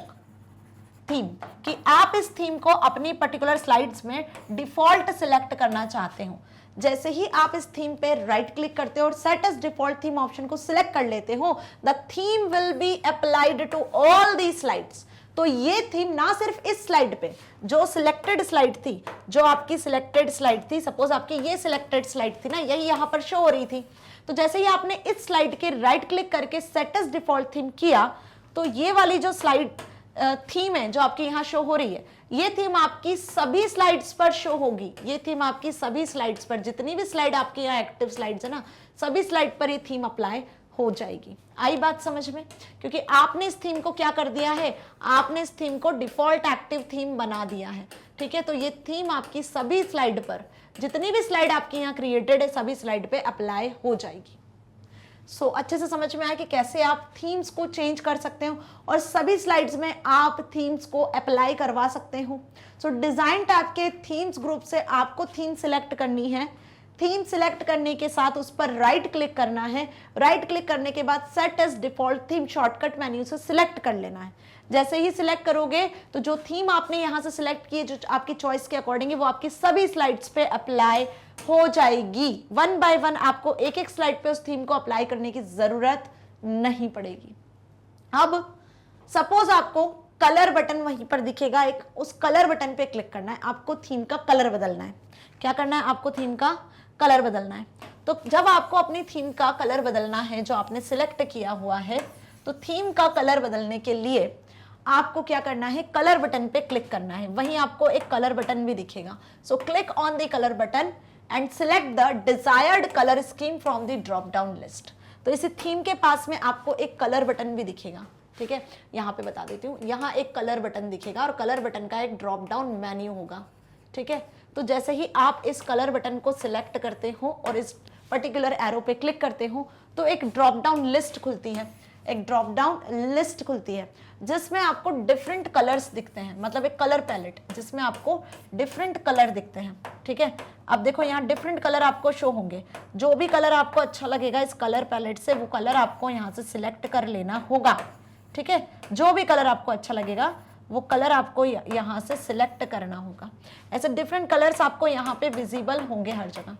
थीम, कि आप इस थीम को अपनी पर्टिकुलर स्लाइड्स में डिफॉल्ट सिलेक्ट करना चाहते हो। जैसे ही आप इस थीम पे राइट क्लिक करते हो और set as default theme option को सिलेक्ट कर लेते हो, the theme will be applied to all the slides. तो ये थीम ना सिर्फ इस स्लाइड पे, जो सिलेक्टेड स्लाइड थी, जो आपकी सिलेक्टेड स्लाइड थी, सपोज आपकी ये सिलेक्टेड स्लाइड थी ना, यही यहां पर शो हो रही थी, तो जैसे ही आपने इस स्लाइड के राइट क्लिक करके सेट एज डिफॉल्ट थीम किया, तो ये वाली जो स्लाइड थीम है जो आपकी यहां शो हो रही है, ये थीम आपकी सभी स्लाइड्स पर शो होगी। ये थीम आपकी सभी स्लाइड्स पर, जितनी भी स्लाइड आपकी यहाँ एक्टिव स्लाइड्स है ना, सभी स्लाइड पर ये थीम अप्लाई हो जाएगी। आई बात समझ में? क्योंकि आपने इस थीम को क्या कर दिया है, आपने इस थीम को डिफॉल्ट एक्टिव थीम बना दिया है। ठीक है, तो ये थीम आपकी सभी स्लाइड पर, जितनी भी स्लाइड आपकी यहाँ क्रिएटेड है, सभी स्लाइड पे अप्लाई हो जाएगी। सो अच्छे से समझ में आया कि कैसे आप थीम्स को चेंज कर सकते हो और सभी स्लाइड्स में आप थीम्स को अप्लाई करवा सकते हो। सो डिजाइन टैब के थीम्स ग्रुप से आपको थीम सिलेक्ट करनी है। थीम सिलेक्ट करने के साथ उस पर राइट क्लिक करना है। राइट क्लिक करने के बाद set as default theme shortcut menu से सिलेक्ट कर लेना है। जैसे ही सिलेक्ट करोगे तो जो थीम आपने यहां से सिलेक्ट की है, जो आपकी चॉइस के अकॉर्डिंग है, वो आपकी सभी स्लाइड्स पे अप्लाई हो जाएगी। वन बाय वन आपको एक एक स्लाइड पे उस थीम को अप्लाई करने की जरूरत नहीं पड़ेगी। अब सपोज आपको कलर बटन वहीं पर दिखेगा एक, उस कलर बटन पे क्लिक करना है, आपको थीम का कलर बदलना है। क्या करना है? आपको थीम का कलर बदलना है। तो जब आपको अपनी थीम का कलर बदलना है जो आपने सिलेक्ट किया हुआ है, तो थीम का कलर बदलने के लिए आपको क्या करना है, कलर बटन पे क्लिक करना है। वहीं आपको एक कलर बटन भी दिखेगा। सो click on the colour button and select the desired colour scheme from the drop down list. तो इसी थीम के पास में आपको एक कलर बटन भी दिखेगा। ठीक है, यहाँ पे बता देती हूँ, यहाँ एक कलर बटन दिखेगा और कलर बटन का एक ड्रॉप डाउन मेन्यू होगा। ठीक है, तो जैसे ही आप इस कलर बटन को सिलेक्ट करते हो और इस पर्टिकुलर एरो पे क्लिक करते हो, तो एक ड्रॉप डाउन लिस्ट खुलती है। एक ड्रॉप डाउन लिस्ट खुलती है जिसमें आपको डिफरेंट कलर्स दिखते हैं, मतलब एक कलर पैलेट जिसमें आपको डिफरेंट कलर दिखते हैं। ठीक है, अब देखो यहाँ डिफरेंट कलर आपको शो होंगे। जो भी कलर आपको अच्छा लगेगा इस कलर पैलेट से, वो कलर आपको यहाँ से सिलेक्ट कर लेना होगा। ठीक है, जो भी कलर आपको अच्छा लगेगा वो कलर आपको यहाँ से सिलेक्ट करना होगा। ऐसे डिफरेंट कलर्स आपको यहाँ पे विजिबल होंगे हर जगह।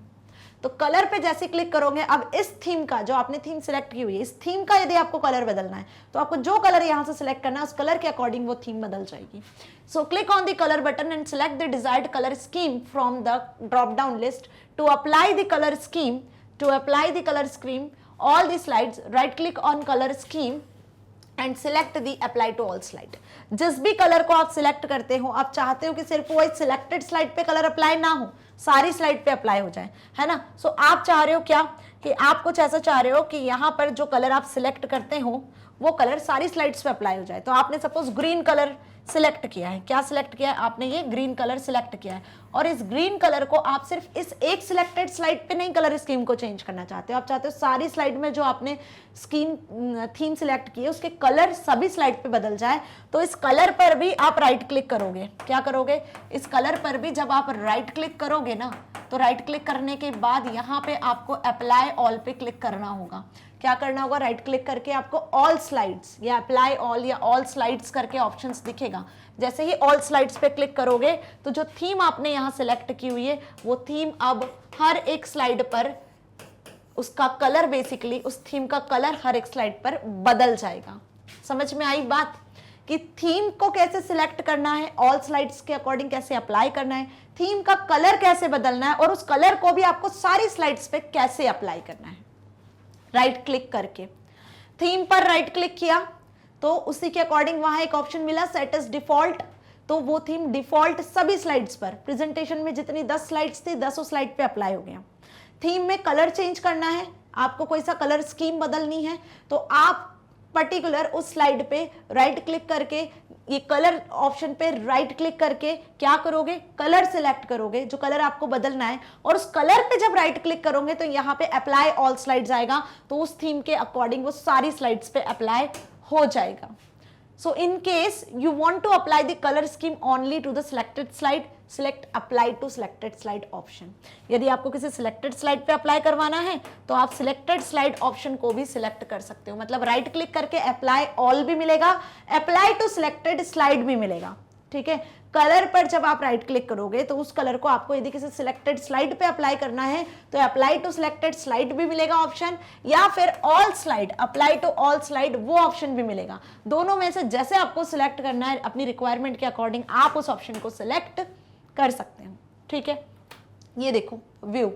तो कलर पे जैसे क्लिक करोगे, अब इस थीम का, जो आपने थीम सिलेक्ट की हुई है, इस थीम का यदि आपको कलर बदलना है तो आपको जो कलर यहाँ से सिलेक्ट करना है उस कलर के अकॉर्डिंग वो थीम बदल जाएगी। So click on the colour button and select the desired colour scheme from the drop down list. To apply the colour scheme all the slides, right click on colour scheme and select the apply to all slide. जिस भी colour को आप select करते हो, आप चाहते हो कि सिर्फ वो इस सिलेक्टेड स्लाइड पे कलर अप्लाई ना हो, सारी स्लाइड पे अप्लाई हो जाए, है ना। सो आप चाह रहे हो क्या कि आप कुछ ऐसा चाह रहे हो कि यहाँ पर जो कलर आप सिलेक्ट करते हो वो कलर सारी स्लाइड्स पे अप्लाई हो जाए। तो आपने सपोज ग्रीन कलर सिलेक्ट किया है। क्या सिलेक्ट किया है आपने? ये ग्रीन कलर सिलेक्ट किया है, और इस ग्रीन कलर को आप सिर्फ इस एक सिलेक्टेड स्लाइड पे नहीं कलर स्कीम को चेंज करना चाहते हो, आप चाहते हो सारी स्लाइड में जो आपने स्कीम थीम सिलेक्ट की है उसके कलर सभी स्लाइड पे बदल जाए। तो इस कलर पर भी आप राइट क्लिक करोगे। क्या करोगे? इस कलर पर भी जब आप राइट क्लिक करोगे ना, तो राइट क्लिक करने के बाद यहाँ पे आपको अप्लाई ऑल पे क्लिक करना होगा। क्या करना होगा? राइट क्लिक करके आपको ऑल स्लाइड्स या अप्लाई ऑल या ऑल स्लाइड्स करके ऑप्शंस दिखेगा। जैसे ही ऑल स्लाइड्स पे क्लिक करोगे तो जो थीम आपने यहाँ सिलेक्ट की हुई है वो थीम अब हर एक स्लाइड पर उसका कलर, बेसिकली उस थीम का कलर हर एक स्लाइड पर बदल जाएगा। समझ में आई बात कि थीम को कैसे सिलेक्ट करना है, ऑल स्लाइड्स के अकॉर्डिंग कैसे अप्लाई करना है, थीम का कलर कैसे बदलना है, और उस कलर को भी आपको सारी स्लाइड्स पे कैसे अप्लाई करना है। राइट क्लिक करके थीम पर राइट क्लिक किया तो उसी के अकॉर्डिंग वहां एक ऑप्शन मिला सेट एज डिफॉल्ट। तो वो थीम डिफॉल्ट सभी स्लाइड्स पर, प्रेजेंटेशन में जितनी 10 स्लाइड्स थी 10 स्लाइड पे अप्लाई हो गया। थीम में कलर चेंज करना है, आपको कोई सा कलर स्कीम बदलनी है, तो आप पर्टिकुलर उस स्लाइड पे राइट क्लिक करके ये कलर ऑप्शन पे राइट क्लिक करके क्या करोगे? कलर सिलेक्ट करोगे जो कलर आपको बदलना है, और उस कलर पे जब राइट क्लिक करोगे तो यहाँ पे अप्लाई ऑल स्लाइड्स आएगा। तो उस थीम के अकॉर्डिंग वो सारी स्लाइड्स पे अप्लाई हो जाएगा। So in case you want to apply the color scheme only to the selected slide, select apply to selected slide option. यदि आपको किसी selected slide पे अप्लाई करवाना है तो आप selected slide option को भी select कर सकते हो। मतलब राइट क्लिक करके apply all भी मिलेगा, apply to selected slide भी मिलेगा। ठीक है, कलर पर जब आप राइट क्लिक करोगे तो उस कलर को आपको यदि किसी सिलेक्टेड स्लाइड पे अप्लाई करना है तो अप्लाई टू सिलेक्टेड स्लाइड भी मिलेगा ऑप्शन, या फिर all slide, apply to all slide, वो ऑप्शन भी मिलेगा। दोनों में से जैसे आपको सिलेक्ट करना है अपनी रिक्वायरमेंट के अकॉर्डिंग आप उस ऑप्शन को सिलेक्ट कर सकते हो। ठीक है, ये देखो व्यू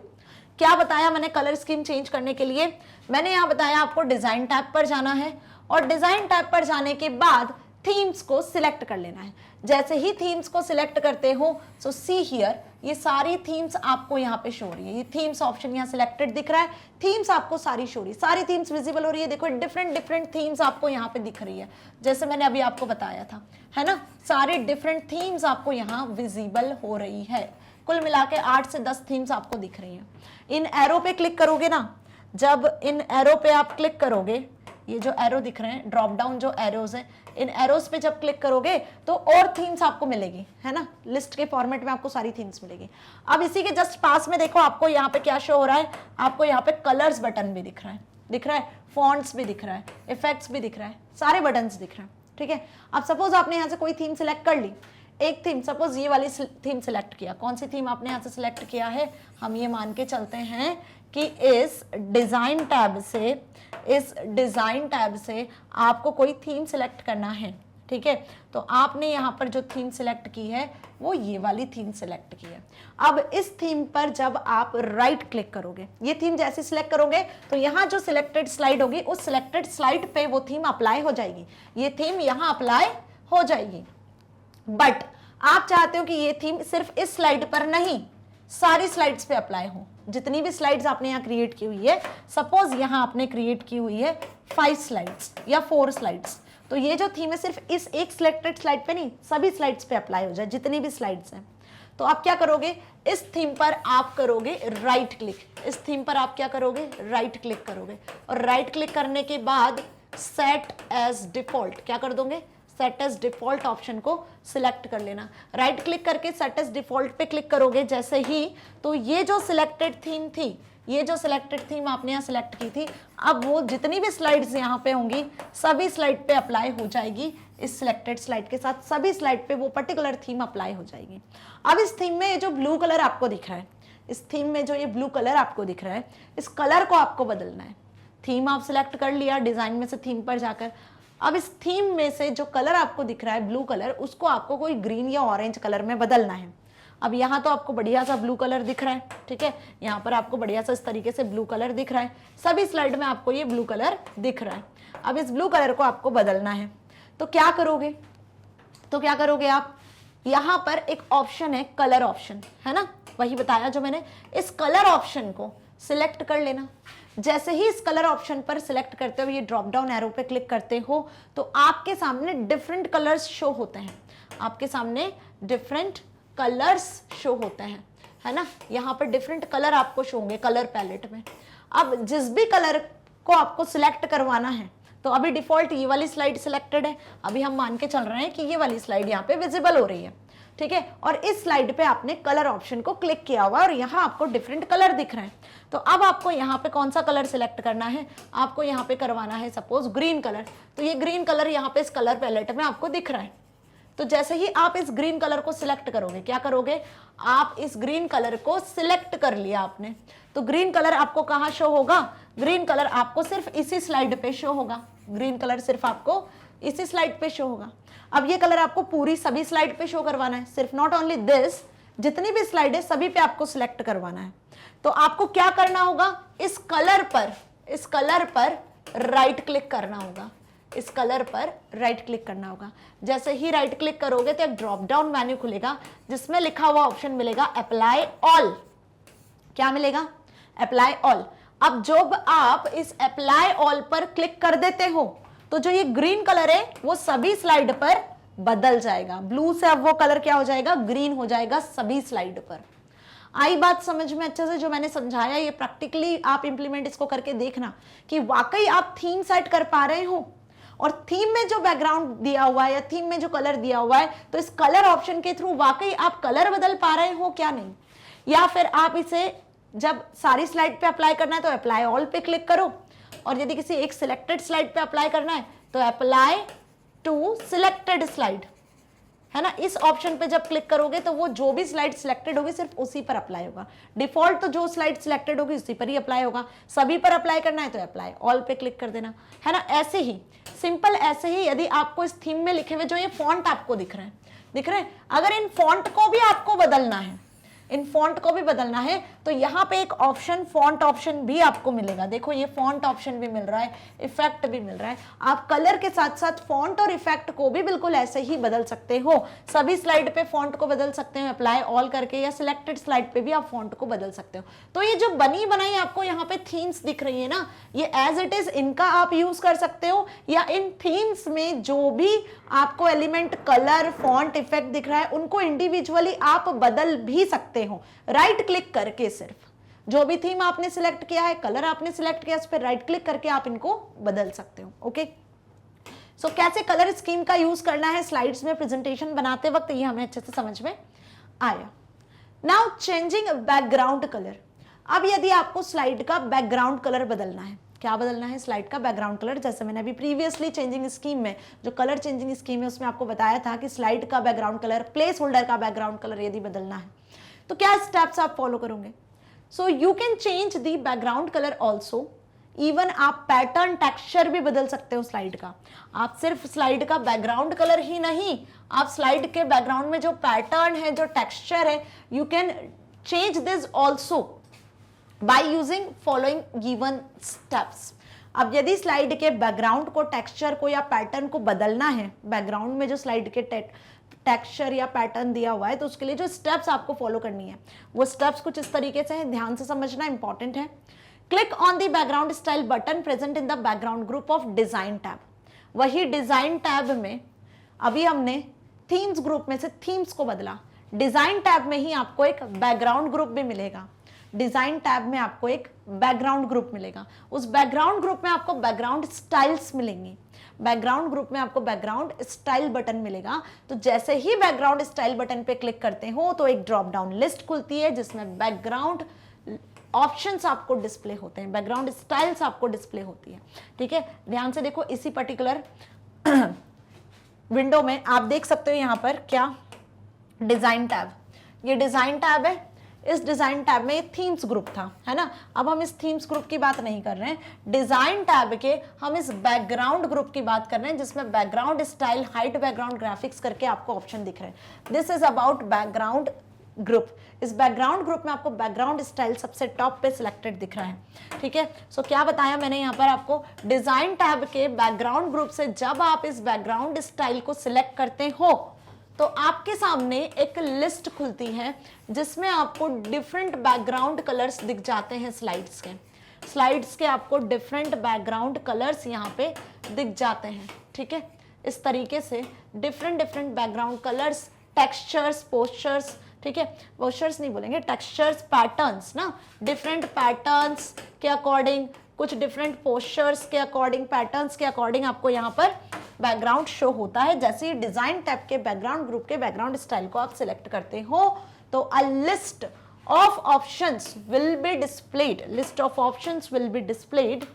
क्या बताया मैंने कलर स्कीम चेंज करने के लिए। मैंने यहां बताया आपको डिजाइन टैब पर जाना है और डिजाइन टैब पर जाने के बाद थीम्स को सिलेक्ट कर लेना है। जैसे ही थीम्स को सिलेक्ट करते हो सो सी हियर, ये सारी थीम्स आपको यहाँ पे शो हो रही है। ये थीम्स ऑप्शन यहाँ सिलेक्टेड दिख रहा है, थीम्स आपको सारी शो रही है, सारी थीम्स विजिबल हो रही है। देखो डिफरेंट डिफरेंट थीम्स आपको यहाँ पे दिख रही है, जैसे मैंने अभी आपको बताया था, है ना। सारी डिफरेंट थीम्स आपको यहाँ विजिबल हो रही है। कुल मिला के 8 से 10 थीम्स आपको दिख रही हैं। इन एरो पे क्लिक करोगे ना, जब इन एरो पे आप क्लिक करोगे, ये जो एरो दिख रहे हैं, ड्रॉप डाउन जो एरोज हैं, इन एरोज पे जब क्लिक करोगे तो और थीम्स आपको मिलेगी, है ना। लिस्ट के फॉर्मेट में आपको सारी थीम्स मिलेगी। अब इसी के जस्ट पास में देखो आपको यहाँ पे क्या शो हो रहा है, आपको यहाँ पे कलर्स बटन भी दिख रहा है, फॉन्ट्स भी दिख रहा है, इफेक्ट्स भी दिख रहा है, सारे बटन्स दिख रहे हैं। ठीक है, अब सपोज आपने यहाँ से कोई थीम सिलेक्ट कर ली, एक थीम, सपोज ये वाली थीम सिलेक्ट किया। कौन सी थीम आपने यहाँ से सिलेक्ट किया है, हम ये मान के चलते हैं कि इस डिजाइन टैब से आपको कोई थीम सिलेक्ट करना है। ठीक है, तो आपने यहाँ पर जो थीम सिलेक्ट की है वो ये वाली थीम सिलेक्ट की है। अब इस थीम पर जब आप राइट क्लिक करोगे, ये थीम जैसे सिलेक्ट करोगे तो यहाँ जो सिलेक्टेड स्लाइड होगी उस सिलेक्टेड स्लाइड पे वो थीम अप्लाई हो जाएगी, ये थीम यहाँ अप्लाई हो जाएगी। बट आप चाहते हो कि ये थीम सिर्फ इस स्लाइड पर नहीं, सारी स्लाइड्स पे अप्लाई हो। जितनी भी स्लाइड्स आपने यहाँ क्रिएट की हुई है, सपोज यहाँ आपने क्रिएट की हुई है 5 स्लाइड्स या 4 स्लाइड्स, तो ये जो थीम है सिर्फ इस एक सिलेक्टेड स्लाइड पे नहीं, सभी स्लाइड्स पे अप्लाई हो जाए, जितनी भी स्लाइड्स हैं। तो आप क्या करोगे, इस थीम पर आप करोगे राइट क्लिक, इस थीम पर आप क्या करोगे, राइट क्लिक करोगे, और राइट क्लिक करने के बाद सेट एज डिफॉल्ट क्या कर दोगे, सेट एज डिफॉल्ट ऑप्शन को सिलेक्ट कर लेना। राइट क्लिक करके सेट एज डिफॉल्ट पे क्लिक करोगे जैसे ही, तो ये जो सिलेक्टेड थीम थी, ये जो सिलेक्टेड थीम आपने यहाँ सिलेक्ट की थी, अब वो जितनी भी स्लाइड्स यहाँ पे होंगी सभी स्लाइड पे अप्लाई हो जाएगी। इस सिलेक्टेड स्लाइड के साथ सभी स्लाइड पे वो पर्टिकुलर थीम अप्लाई हो जाएगी। अब इस थीम में ये जो ब्लू कलर आपको दिख रहा है, इस थीम में जो ये ब्लू कलर आपको दिख रहा है, इस कलर को आपको बदलना है। थीम आप सिलेक्ट कर लिया, डिजाइन में से थीम पर जाकर, अब इस थीम में से जो कलर आपको दिख रहा है ब्लू कलर, उसको आपको कोई ग्रीन या ऑरेंज कलर में बदलना है। अब यहाँ तो आपको बढ़िया सा ब्लू कलर दिख रहा है, ठीक है, यहाँ पर आपको बढ़िया सा इस तरीके से ब्लू कलर दिख रहा है, सभी स्लाइड में आपको ये ब्लू कलर दिख रहा है। अब इस ब्लू कलर को आपको बदलना है, तो क्या करोगे आप, यहाँ पर एक ऑप्शन है कलर ऑप्शन, है ना, वही बताया जो मैंने, इस कलर ऑप्शन को सिलेक्ट कर लेना। जैसे ही इस कलर ऑप्शन पर सिलेक्ट करते हो, ये ड्रॉप डाउन एरो पे क्लिक करते हो, तो आपके सामने डिफरेंट कलर्स शो होते हैं, आपके सामने डिफरेंट कलर्स शो होते हैं, है ना। यहाँ पर डिफरेंट कलर आपको शो होंगे कलर पैलेट में। अब जिस भी कलर को आपको सिलेक्ट करवाना है, तो अभी डिफॉल्ट ये वाली स्लाइड सिलेक्टेड है, अभी हम मान के चल रहे हैं कि ये वाली स्लाइड यहाँ पे विजिबल हो रही है, ठीक है, और इस स्लाइड पे आपने कलर ऑप्शन को क्लिक किया हुआ और यहाँ आपको डिफरेंट कलर दिख रहे हैं। तो अब आपको यहाँ पे कौन सा कलर सिलेक्ट करना है, आपको यहाँ पे करवाना है सपोज ग्रीन कलर, तो ये ग्रीन कलर यहाँ पे इस कलर पैलेट में आपको दिख रहा है। तो जैसे ही आप इस ग्रीन कलर को सिलेक्ट करोगे, क्या करोगे, आप इस ग्रीन कलर को सिलेक्ट कर लिया आपने, तो ग्रीन कलर आपको कहाँ शो होगा, ग्रीन कलर आपको सिर्फ इसी स्लाइड पे शो होगा, ग्रीन कलर सिर्फ आपको इसी स्लाइड पे शो होगा। अब ये कलर आपको पूरी सभी स्लाइड पे शो करवाना है, सिर्फ नॉट ओनली दिस, जितनी भी स्लाइड है सभी पे आपको सिलेक्ट करवाना है। तो आपको क्या करना होगा, इस कलर पर राइट क्लिक करना होगा, इस कलर पर राइट क्लिक करना होगा। जैसे ही राइट क्लिक करोगे तो एक ड्रॉप डाउन मेन्यू खुलेगा जिसमें लिखा हुआ ऑप्शन मिलेगा अप्लाई ऑल। क्या मिलेगा, अप्लाई ऑल। अब जब आप इस अप्लाई ऑल पर क्लिक कर देते हो तो जो ये ग्रीन कलर है वो सभी स्लाइड पर बदल जाएगा, ब्लू से अब वो कलर क्या हो जाएगा, ग्रीन हो जाएगा सभी स्लाइड पर। आई बात समझ में अच्छे से, जो मैंने समझाया ये प्रैक्टिकली आप इंप्लीमेंट इसको करके देखना कि वाकई आप थीम सेट कर पा रहे हो, और थीम में जो बैकग्राउंड दिया हुआ है या थीम में जो कलर दिया हुआ है, तो इस कलर ऑप्शन के थ्रू वाकई आप कलर बदल पा रहे हो क्या नहीं। या फिर आप इसे जब सारी स्लाइड पे अप्लाई करना है तो अप्लाई ऑल पे क्लिक करो, और यदि किसी एक सिलेक्टेड स्लाइड पे अप्लाई करना है तो अप्लाई टू सिलेक्टेड स्लाइड, है ना। इस ऑप्शन पे जब क्लिक करोगे तो वो जो भी स्लाइड सिलेक्टेड होगी सिर्फ उसी पर अप्लाई होगा। डिफॉल्ट तो जो स्लाइड सिलेक्टेड होगी उसी पर ही अप्लाई होगा। सभी पर अप्लाई करना है तो अप्लाई ऑल पे क्लिक कर देना, है ना। ऐसे ही सिंपल, ऐसे ही यदि आपको इस थीम में लिखे हुए जो ये फॉन्ट आपको दिख रहे हैं, अगर इन फॉन्ट को भी आपको बदलना है, इन फॉन्ट को भी बदलना है तो यहाँ पे एक ऑप्शन फॉन्ट ऑप्शन भी आपको मिलेगा। देखो ये फॉन्ट ऑप्शन भी मिल रहा है, इफेक्ट भी मिल रहा है। आप कलर के साथ साथ फॉन्ट और इफेक्ट को भी बिल्कुल ऐसे ही बदल सकते हो। सभी स्लाइड पे फॉन्ट को बदल सकते हो अप्लाई ऑल करके, या सिलेक्टेड स्लाइड पे भी आप फॉन्ट को बदल सकते हो। तो ये जो बनी बनाई आपको यहाँ पे थीम्स दिख रही है ना, ये एज इट इज इनका आप यूज कर सकते हो, या इन थीम्स में जो भी आपको एलिमेंट कलर फॉन्ट इफेक्ट दिख रहा है उनको इंडिविजुअली आप बदल भी सकते हो राइट क्लिक करके। सिर्फ जो भी थीम आपने सिलेक्ट किया है, कलर आपने सिलेक्ट किया, उस पर राइट क्लिक करके आप इनको बदल सकते हो। ओके, सो कैसे कलर स्कीम का यूज करना है स्लाइड्स में प्रेजेंटेशन बनाते वक्त, ये हमें अच्छे से समझ में आया। Now changing background colour. अब यदि आपको स्लाइड का बैकग्राउंड कलर बदलना है, क्या बदलना है स्लाइड का बैकग्राउंड कलर, जैसे मैंने अभी प्रीवियसली चेंजिंग स्कीम में जो कलर चेंजिंग स्कीम है उसमें आपको बताया था कि स्लाइड का बैकग्राउंड कलर, प्लेस होल्डर का बैकग्राउंड कलर यदि बदलना है तो क्या स्टेप्स आप फॉलो करोगे। सो you can change the background colour also, even आप पैटर्न टेक्सचर भी बदल सकते हो स्लाइड का। आप सिर्फ स्लाइड का बैकग्राउंड कलर ही नहीं, आप स्लाइड के बैकग्राउंड में जो पैटर्न है, जो टेक्सचर है, you can change this also by using following given steps. अब यदि स्लाइड के बैकग्राउंड को, टेक्सचर को या पैटर्न को बदलना है, बैकग्राउंड में जो स्लाइड के टेक्सचर या पैटर्न दिया हुआ है, तो उसके लिए जो स्टेप्स आपको फॉलो करनी है वो स्टेप्स कुछ इस तरीके से हैं, ध्यान से समझना इंपॉर्टेंट है। Click on the background style button present in the background group of design tab. वही डिजाइन टैब में अभी हमने थीम्स ग्रुप में से थीम्स को बदला, डिजाइन टैब में ही आपको एक बैकग्राउंड ग्रुप भी मिलेगा। डिजाइन टैब में आपको एक बैकग्राउंड ग्रुप मिलेगा, उस बैकग्राउंड ग्रुप में आपको बैकग्राउंड स्टाइल्स मिलेंगी, बैकग्राउंड ग्रुप में आपको बैकग्राउंड स्टाइल बटन मिलेगा। तो जैसे ही बैकग्राउंड स्टाइल बटन पे क्लिक करते हो तो एक ड्रॉप डाउन लिस्ट खुलती है जिसमें बैकग्राउंड ऑप्शंस आपको डिस्प्ले होते हैं, बैकग्राउंड स्टाइल्स आपको डिस्प्ले होती है। ठीक है, ध्यान से देखो, इसी पर्टिकुलर विंडो में आप देख सकते हो यहाँ पर क्या, डिजाइन टैब, ये डिजाइन टैब है। इस डिजाइन टैब में थीम्स ग्रुप था, है ना। अब हम इस थीम्स ग्रुप की बात नहीं कर रहे हैं, डिजाइन टैब के हम इस बैकग्राउंड ग्रुप की बात कर रहे हैं जिसमें background style, height background graphics करके आपको ऑप्शन दिख रहे हैं। This is about background group. इस बैकग्राउंड ग्रुप में आपको बैकग्राउंड स्टाइल सबसे टॉप पे सिलेक्टेड दिख रहा है। ठीक है, सो क्या बताया मैंने यहाँ पर आपको, डिजाइन टैब के बैकग्राउंड ग्रुप से जब आप इस बैकग्राउंड स्टाइल को सिलेक्ट करते हो तो आपके सामने एक लिस्ट खुलती है जिसमें आपको डिफरेंट बैकग्राउंड कलर्स दिख जाते हैं। स्लाइड्स के आपको डिफरेंट बैकग्राउंड कलर्स यहाँ पे दिख जाते हैं। ठीक है, इस तरीके से different background colours, textures, postures, ठीक है, पोस्चर्स नहीं बोलेंगे, टेक्सचर्स, पैटर्न्स ना, डिफरेंट पैटर्न्स के अकॉर्डिंग, कुछ डिफरेंट पोस्चर्स के अकॉर्डिंग, पैटर्न्स के अकॉर्डिंग आपको यहाँ पर बैकग्राउंड शो होता है। जैसे ही डिजाइन टैब के बैकग्राउंड ग्रुप के बैकग्राउंड स्टाइल को आप सिलेक्ट करते हो तो a list of options will be displayed, list of options will be displayed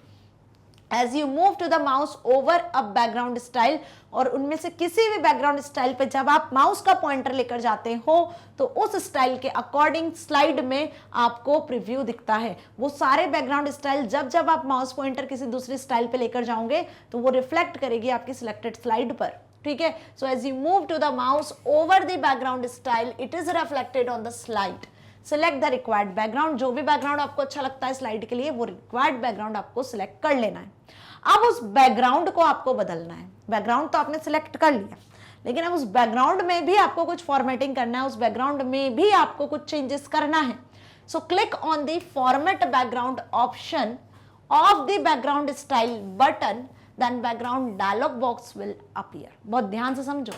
as you move to the mouse over a background style। और उनमें से किसी भी बैकग्राउंड स्टाइल पे जब आप माउस का पॉइंटर लेकर जाते हो तो उस स्टाइल के अकॉर्डिंग स्लाइड में आपको प्रीव्यू दिखता है। वो सारे बैकग्राउंड स्टाइल जब आप माउस पॉइंटर किसी दूसरी स्टाइल पे लेकर जाओगे तो वो रिफ्लेक्ट करेगी आपकी सिलेक्टेड स्लाइड पर। ठीक है, so as you move to the mouse over the background style it is reflected on the slide. Select the required background, जो भी बैकग्राउंड आपको अच्छा लगता है स्लाइड के लिए वो रिक्वायर्ड बैकग्राउंड आपको सिलेक्ट कर लेना है। अब उस बैकग्राउंड को आपको बदलना है। बैकग्राउंड तो आपने सिलेक्ट कर लिया, लेकिन अब उस बैकग्राउंड में भी आपको कुछ फॉर्मेटिंग करना है, उस बैकग्राउंड में भी आपको कुछ चेंजेस करना है। So click on the format background option of the background style button, then background dialog box will appear. बहुत ध्यान से समझो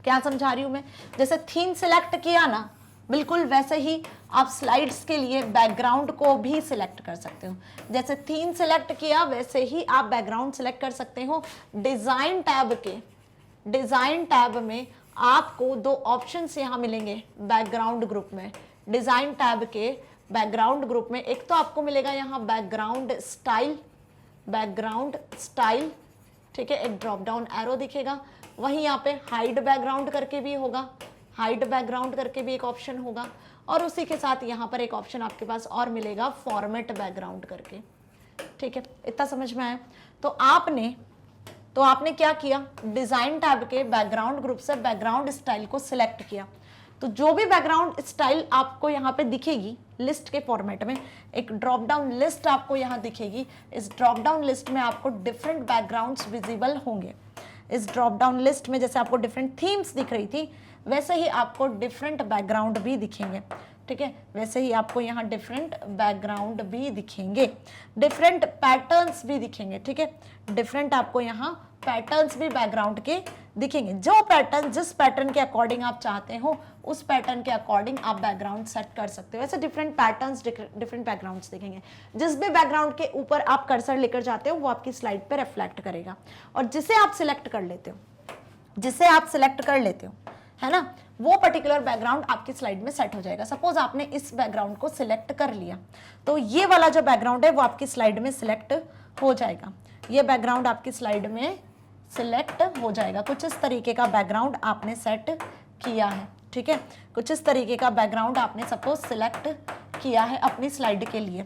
क्या समझा रही हूं मैं। जैसे थीम सिलेक्ट किया ना, बिल्कुल वैसे ही आप स्लाइड्स के लिए बैकग्राउंड को भी सिलेक्ट कर सकते हो। जैसे थीम सिलेक्ट किया वैसे ही आप बैकग्राउंड सिलेक्ट कर सकते हो। डिजाइन टैब में आपको दो ऑप्शंस यहाँ मिलेंगे बैकग्राउंड ग्रुप में। डिजाइन टैब के बैकग्राउंड ग्रुप में एक तो आपको मिलेगा यहाँ बैकग्राउंड स्टाइल, ठीक है, एक ड्रॉप डाउन एरो दिखेगा। वहीं यहाँ पे हाइड बैकग्राउंड करके भी होगा, हाइड बैकग्राउंड करके भी एक ऑप्शन होगा, और उसी के साथ यहाँ पर एक ऑप्शन आपके पास और मिलेगा फॉर्मेट बैकग्राउंड करके। ठीक है, इतना समझ में आया? तो आपने क्या किया, डिजाइन टैब के बैकग्राउंड ग्रुप से बैकग्राउंड स्टाइल को सिलेक्ट किया। तो जो भी बैकग्राउंड स्टाइल आपको यहाँ पे दिखेगी लिस्ट के फॉर्मेट में, एक ड्रॉप डाउन लिस्ट आपको यहाँ दिखेगी। इस ड्रॉप डाउन लिस्ट में आपको डिफरेंट बैकग्राउंड्स विजिबल होंगे। इस ड्रॉप डाउन लिस्ट में जैसे आपको डिफरेंट थीम्स दिख रही थी, वैसे ही आपको डिफरेंट बैकग्राउंड भी दिखेंगे। ठीक है, वैसे ही आपको यहाँ डिफरेंट बैकग्राउंड भी दिखेंगे, डिफरेंट पैटर्न्स भी दिखेंगे। ठीक है, डिफरेंट आपको यहाँ पैटर्न्स भी बैकग्राउंड के दिखेंगे। जो पैटर्न, जिस पैटर्न के अकॉर्डिंग आप चाहते हो, उस पैटर्न के अकॉर्डिंग आप बैकग्राउंड सेट कर सकते हो। ऐसे डिफरेंट पैटर्न्स, डिफरेंट बैकग्राउंड्स दिखेंगे। जिस भी बैकग्राउंड के ऊपर आप कर्सर लेकर जाते हो, वो आपकी स्लाइड पे रिफ्लेक्ट करेगा। और जिसे आप सिलेक्ट कर लेते हो, है ना, वो पर्टिकुलर बैकग्राउंड आपकी स्लाइड में सेट हो जाएगा। सपोज आपने इस बैकग्राउंड को सिलेक्ट कर लिया, तो ये वाला जो बैकग्राउंड है वो आपकी स्लाइड में सिलेक्ट हो जाएगा। ये बैकग्राउंड आपकी स्लाइड में सिलेक्ट हो जाएगा। कुछ इस तरीके का बैकग्राउंड आपने सेट किया है। ठीक है, कुछ इस तरीके का बैकग्राउंड आपने सपोज सिलेक्ट किया है अपनी स्लाइड के लिए,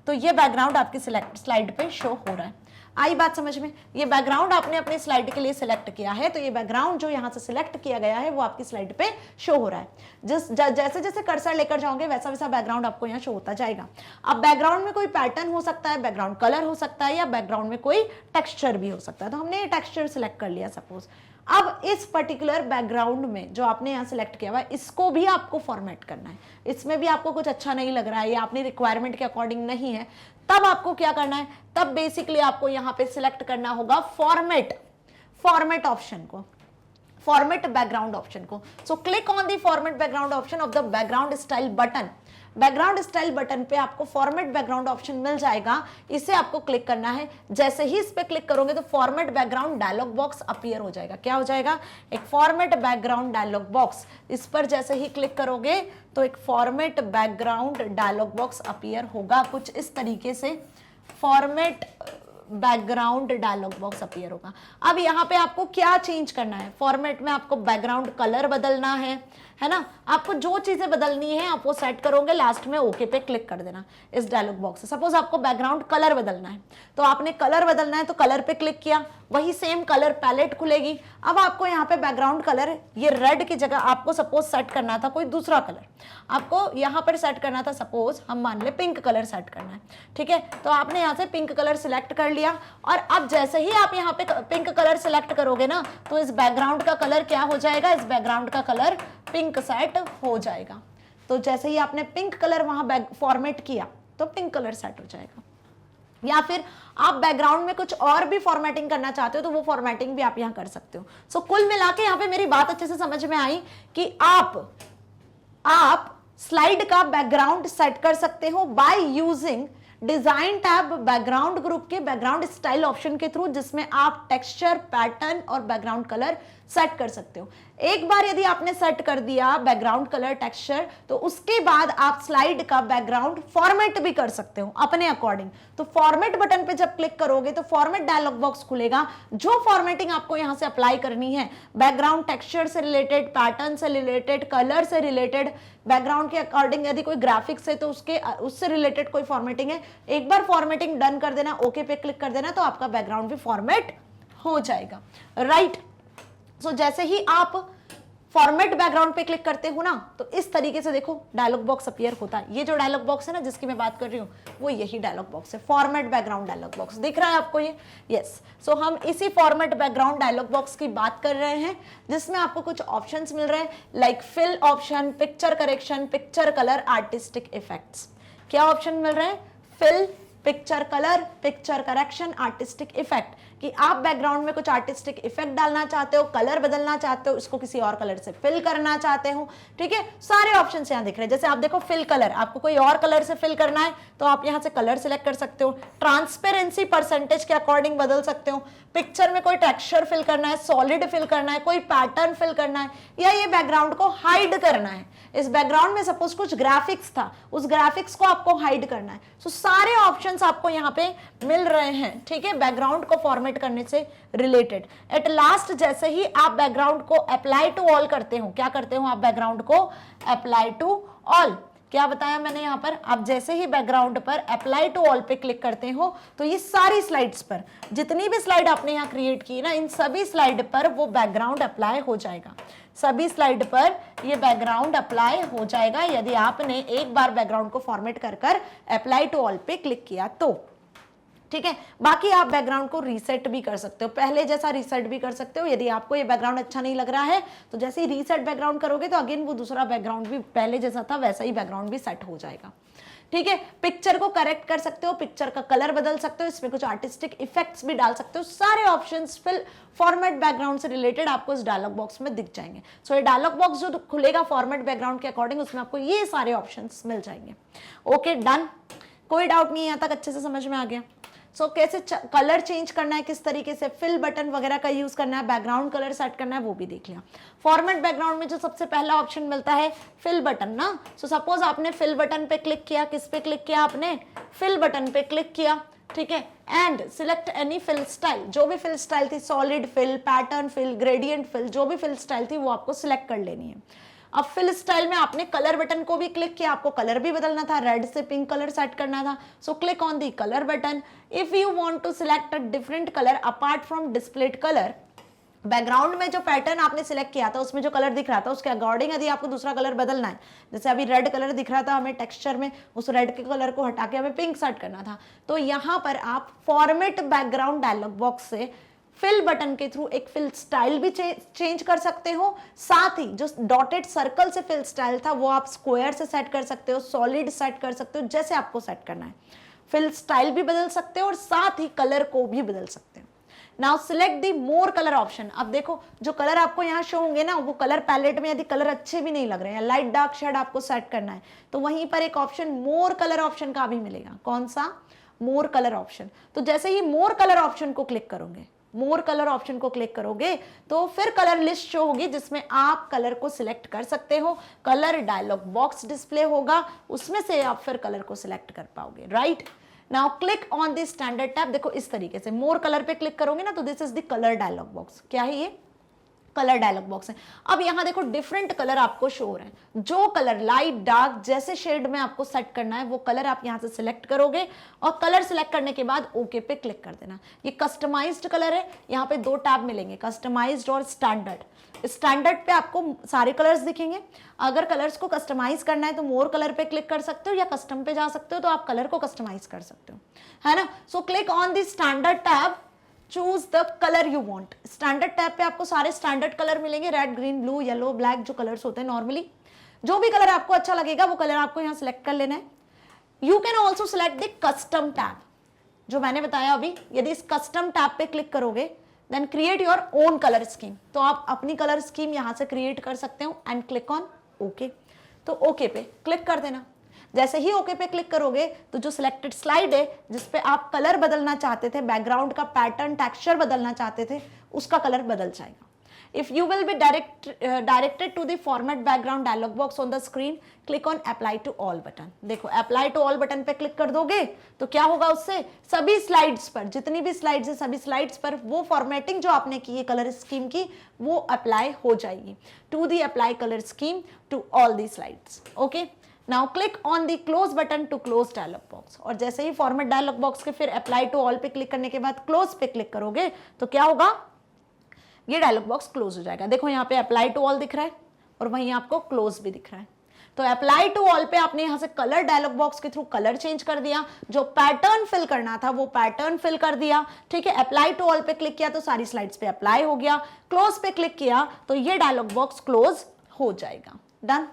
तो ये बैकग्राउंड आपकी स्लाइड पे शो हो रहा है। आई बात समझ में? ये बैकग्राउंड आपने अपनी स्लाइड के लिए सिलेक्ट किया है, तो ये बैकग्राउंड जो यहाँ से सिलेक्ट किया गया है वो आपकी स्लाइड पे शो हो रहा है। जैसे जैसे कर्सर लेकर जाओगे वैसा वैसा बैकग्राउंड आपको यहाँ शो होता जाएगा। अब बैकग्राउंड में कोई पैटर्न हो सकता है, बैकग्राउंड कलर हो सकता है, या बैकग्राउंड में कोई टेक्सचर भी हो सकता है। तो हमने ये टेक्सचर सिलेक्ट कर लिया सपोज। अब इस पर्टिकुलर बैकग्राउंड में जो आपने यहाँ सिलेक्ट किया हुआ है, इसको भी आपको फॉर्मेट करना है। इसमें भी आपको कुछ अच्छा नहीं लग रहा है या अपनी रिक्वायरमेंट के अकॉर्डिंग नहीं है, तब आपको क्या करना है, तब बेसिकली आपको यहाँ पे सिलेक्ट करना होगा फॉर्मेट ऑप्शन को, फॉर्मेट बैकग्राउंड ऑप्शन को। सो click on the format background option of the background style button. Background style button पे आपको फॉर्मेट बैकग्राउंड ऑप्शन मिल जाएगा, इसे आपको क्लिक करना है। जैसे ही इस पे क्लिक करोगे तो format background dialog box appear हो जाएगा। क्या हो जाएगा? एक फॉर्मेट बैकग्राउंड डायलॉग बॉक्स। इस पर जैसे ही क्लिक करोगे तो एक format background dialog box appear होगा। कुछ इस तरीके से format background dialog box appear होगा। अब यहाँ पे आपको क्या चेंज करना है? फॉर्मेट में आपको बैकग्राउंड कलर बदलना है ना। आपको जो चीजें बदलनी है आप वो सेट करोगे, लास्ट में ओके पे क्लिक कर देना इस डायलॉग बॉक्स से। सपोज आपको बैकग्राउंड कलर बदलना है, तो आपने कलर बदलना है तो कलर पे क्लिक किया, वही सेम कलर पैलेट खुलेगी। अब आपको यहाँ पे बैकग्राउंड कलर, ये रेड की जगह आपको सपोज सेट करना था कोई दूसरा कलर, आपको यहाँ पर सेट करना था, सपोज हम मान ले पिंक कलर सेट करना है। ठीक है, तो आपने यहाँ से पिंक कलर सिलेक्ट कर लिया, और अब जैसे ही आप यहाँ पे पिंक कलर सिलेक्ट करोगे ना, तो इस बैकग्राउंड का कलर क्या हो जाएगा? इस बैकग्राउंड का कलर पिंक सेट हो जाएगा। तो जैसे ही आपने पिंक कलर वहां फॉर्मेट किया तो पिंक कलर सेट हो जाएगा। या फिर आप बैकग्राउंड में कुछ और भी फॉर्मेटिंग करना चाहते हो तो वो फॉर्मेटिंग भी आप यहाँ कर सकते हो। सो कुल मिला के यहाँ पे मेरी बात अच्छे से समझ में आई कि आप स्लाइड का बैकग्राउंड सेट कर सकते हो by using design tab background group के बैकग्राउंड स्टाइल ऑप्शन के थ्रू, जिसमें आप टेक्सचर, पैटर्न और बैकग्राउंड कलर सेट कर सकते हो। एक बार यदि आपने सेट कर दिया बैकग्राउंड कलर, टेक्सचर, तो उसके बाद आप स्लाइड का बैकग्राउंड फॉर्मेट भी कर सकते हो अपने अकॉर्डिंग। तो फॉर्मेट बटन पे जब क्लिक करोगे तो फॉर्मेट डायलॉग बॉक्स खुलेगा। जो फॉर्मेटिंग आपको यहां से अप्लाई करनी है, बैकग्राउंड टेक्सचर से रिलेटेड, पैटर्न से रिलेटेड, कलर से रिलेटेड, बैकग्राउंड के अकॉर्डिंग यदि कोई ग्राफिक्स है तो उससे रिलेटेड कोई फॉर्मेटिंग है, एक बार फॉर्मेटिंग डन कर देना, ओके पे क्लिक कर देना, तो आपका बैकग्राउंड भी फॉर्मेट हो जाएगा। राइट। सो जैसे ही आप फॉर्मेट बैकग्राउंड पे क्लिक करते हो ना, तो इस तरीके से देखो डायलॉग बॉक्स अपीयर होता है। ये जो डायलॉग बॉक्स है ना जिसकी मैं बात कर रही हूँ, वो यही डायलॉग बॉक्स है, फॉर्मेट बैकग्राउंड डायलॉग बॉक्स। दिख रहा है आपको ये? यस। सो हम इसी फॉर्मेट बैकग्राउंड डायलॉग बॉक्स की बात कर रहे हैं, जिसमें आपको कुछ ऑप्शंस मिल रहे हैं, like fill option, picture correction, picture colour, artistic effects. क्या ऑप्शन मिल रहे हैं? Fill, picture colour, picture correction, artistic effect, कि आप बैकग्राउंड में कुछ आर्टिस्टिक इफेक्ट डालना चाहते हो, कलर बदलना चाहते हो, इसको किसी और कलर से फिल करना चाहते हो। ठीक है, सारे ऑप्शन यहाँ दिख रहे हैं। जैसे आप देखो फिल कलर, आपको कोई और कलर से फिल करना है तो आप यहाँ से कलर सिलेक्ट कर सकते हो। ट्रांसपेरेंसी परसेंटेज के अकॉर्डिंग बदल सकते हो। पिक्चर में कोई टेक्सचर फिल करना है, सॉलिड फिल करना है, कोई पैटर्न फिल करना है, या ये बैकग्राउंड को हाइड करना है। इस बैकग्राउंड में सपोज कुछ ग्राफिक्स था, उस ग्राफिक्स को आपको हाइड करना है। सो सारे ऑप्शन ऑप्शंस आपको यहाँ पे मिल रहे हैं, ठीक है, बैकग्राउंड को फॉर्मेट करने से रिलेटेड। एट लास्ट जैसे ही आप बैकग्राउंड को अप्लाई टू ऑल करते हो, क्या करते हो आप बैकग्राउंड को अप्लाई टू ऑल, क्या बताया मैंने यहाँ पर, आप जैसे ही बैकग्राउंड पर अप्लाई टू ऑल पे क्लिक करते हो तो ये सारी स्लाइड्स पर, जितनी भी स्लाइड आपने यहाँ क्रिएट की ना, इन सभी स्लाइड पर वो बैकग्राउंड अप्लाई हो जाएगा, सभी स्लाइड पर ये बैकग्राउंड अप्लाई हो जाएगा यदि आपने एक बार बैकग्राउंड को फॉर्मेट कर अप्लाई टू ऑल पे क्लिक किया तो, ठीक है। बाकी आप बैकग्राउंड को रीसेट भी कर सकते हो, पहले जैसा रीसेट भी कर सकते हो। यदि आपको ये बैकग्राउंड अच्छा नहीं लग रहा है तो जैसे ही रीसेट बैकग्राउंड करोगे तो अगेन वो दूसरा बैकग्राउंड भी पहले जैसा था वैसा ही बैकग्राउंड भी सेट हो जाएगा, ठीक है। पिक्चर को करेक्ट कर सकते हो, पिक्चर का कलर बदल सकते हो, इसमें कुछ आर्टिस्टिक इफेक्ट्स भी डाल सकते हो। सारे ऑप्शंस फिल फॉर्मेट बैकग्राउंड से रिलेटेड आपको इस डायलॉग बॉक्स में दिख जाएंगे। सो ये डायलॉग बॉक्स जो खुलेगा फॉर्मेट बैकग्राउंड के अकॉर्डिंग, उसमें आपको ये सारे ऑप्शंस मिल जाएंगे। ओके, डन, कोई डाउट नहीं, यहाँ तक अच्छे से समझ में आ गया। सो कैसे कलर चेंज करना है, किस तरीके से फिल बटन वगैरह का यूज करना है, बैकग्राउंड कलर सेट करना है, वो भी देख लिया। फॉर्मेट बैकग्राउंड में जो सबसे पहला ऑप्शन मिलता है फिल बटन ना, सो सपोज आपने फिल बटन पे क्लिक किया, किस पे क्लिक किया आपने, फिल बटन पे क्लिक किया, ठीक है, and select any fill style, जो भी फिल स्टाइल थी, solid fill, pattern fill, gradient fill, जो भी फिल स्टाइल थी वो आपको सिलेक्ट कर लेनी है। अब फिल स्टाइल में आपने कलर बटन को भी क्लिक किया, आपको कलर भी बदलना था, रेड से पिंक कलर सेट करना था, so click on the colour button. If you want to select a different colour apart from displayed colour, background में जो पैटर्न आपने सिलेक्ट किया था उसमें जो कलर दिख रहा था उसके अकॉर्डिंग यदि आपको दूसरा कलर बदलना है, जैसे अभी रेड कलर दिख रहा था हमें टेक्सचर में, उस रेड के कलर को हटा के हमें पिंक सेट करना था, तो यहाँ पर आप फॉर्मेट बैकग्राउंड डायलॉग बॉक्स से फिल बटन के थ्रू एक फिल स्टाइल भी चेंज कर सकते हो। साथ ही जो डॉटेड सर्कल से फिल स्टाइल था वो आप स्क्वायर से सेट कर सकते हो, सॉलिड सेट कर सकते हो, जैसे आपको सेट करना है। फिल स्टाइल भी बदल सकते हो और साथ ही कलर को भी बदल सकते हो। Now select the more colour option. अब देखो जो कलर आपको यहाँ शो होंगे ना, वो कलर पैलेट में यदि कलर अच्छे भी नहीं लग रहे हैं, लाइट डार्क शेड आपको सेट करना है, तो वहीं पर एक ऑप्शन मोर कलर ऑप्शन का भी मिलेगा। कौन सा? More colour option. तो जैसे ही मोर कलर ऑप्शन को क्लिक करोगे, मोर कलर ऑप्शन को क्लिक करोगे तो फिर कलर लिस्ट शो होगी जिसमें आप कलर को सिलेक्ट कर सकते हो। कलर डायलॉग बॉक्स डिस्प्ले होगा, उसमें से आप फिर कलर को सिलेक्ट कर पाओगे, right. Now click on the standard tab. देखो इस तरीके से मोर कलर पे क्लिक करोगे ना तो this is the colour dialog box. क्या है ये? कलर डायलॉग बॉक्स है। अब यहाँ देखो डिफरेंट कलर आपको शो हो रहे हैं। जो कलर लाइट डार्क जैसे शेड में आपको सेट करना है वो कलर आप यहाँ से सिलेक्ट करोगे और कलर सिलेक्ट करने के बाद ओके पे क्लिक कर देना। ये कस्टमाइज्ड कलर है, यहाँ पे दो टैब मिलेंगे, कस्टमाइज्ड और स्टैंडर्ड। स्टैंडर्ड पे आपको सारे कलर्स दिखेंगे। अगर कलर्स को कस्टमाइज करना है तो मोर कलर पे क्लिक कर सकते हो या कस्टम पे जा सकते हो तो आप कलर को कस्टमाइज कर सकते हो, है ना। सो click on the standard tab, choose the colour you want. Standard tab पे आपको सारे स्टैंडर्ड कलर मिलेंगे, red, green, blue, yellow, black, जो कलर्स होते हैं नॉर्मली। जो भी कलर आपको अच्छा लगेगा वो कलर आपको यहाँ सिलेक्ट कर लेना है। You can also select the custom tab, जो मैंने बताया अभी। यदि इस कस्टम टैब पे क्लिक करोगे then create your own colour scheme, तो आप अपनी कलर स्कीम यहाँ से क्रिएट कर सकते हो एंड क्लिक ऑन ओके। तो ओके पे क्लिक कर देना। जैसे ही ओके पे क्लिक करोगे तो जो सिलेक्टेड स्लाइड है जिसपे आप कलर बदलना चाहते थे, बैकग्राउंड का पैटर्न टेक्सचर बदलना चाहते थे, उसका कलर बदल जाएगा। If you will be directed to the format background dialog box on the screen, click on apply to all button. देखो अप्लाई टू ऑल बटन पे क्लिक कर दोगे तो क्या होगा, उससे सभी स्लाइड्स पर, जितनी भी स्लाइड्स है सभी स्लाइड्स पर वो फॉर्मेटिंग जो आपने की है कलर स्कीम की वो अप्लाई हो जाएगी। To the apply colour scheme to all the slides. Okay, now click on the close button to close dialog box. और जैसे ही फॉर्मेट डायलॉग बॉक्स के फिर अप्लाई टू ऑल पे क्लिक करने के बाद क्लोज पे क्लिक करोगे तो क्या होगा, ये डायलॉग बॉक्स क्लोज हो जाएगा। देखो यहाँ पे अप्लाई टू ऑल दिख रहा है और वहीं आपको क्लोज भी दिख रहा है। तो अप्लाई टू ऑल पे आपने यहाँ से कलर डायलॉग बॉक्स के थ्रू कलर चेंज कर दिया, जो पैटर्न फिल करना था वो पैटर्न फिल कर दिया, ठीक है। अप्लाई टू ऑल पे क्लिक किया तो सारी स्लाइड्स पे अप्लाई हो गया, क्लोज पे क्लिक किया तो ये डायलॉग बॉक्स क्लोज हो जाएगा। डन।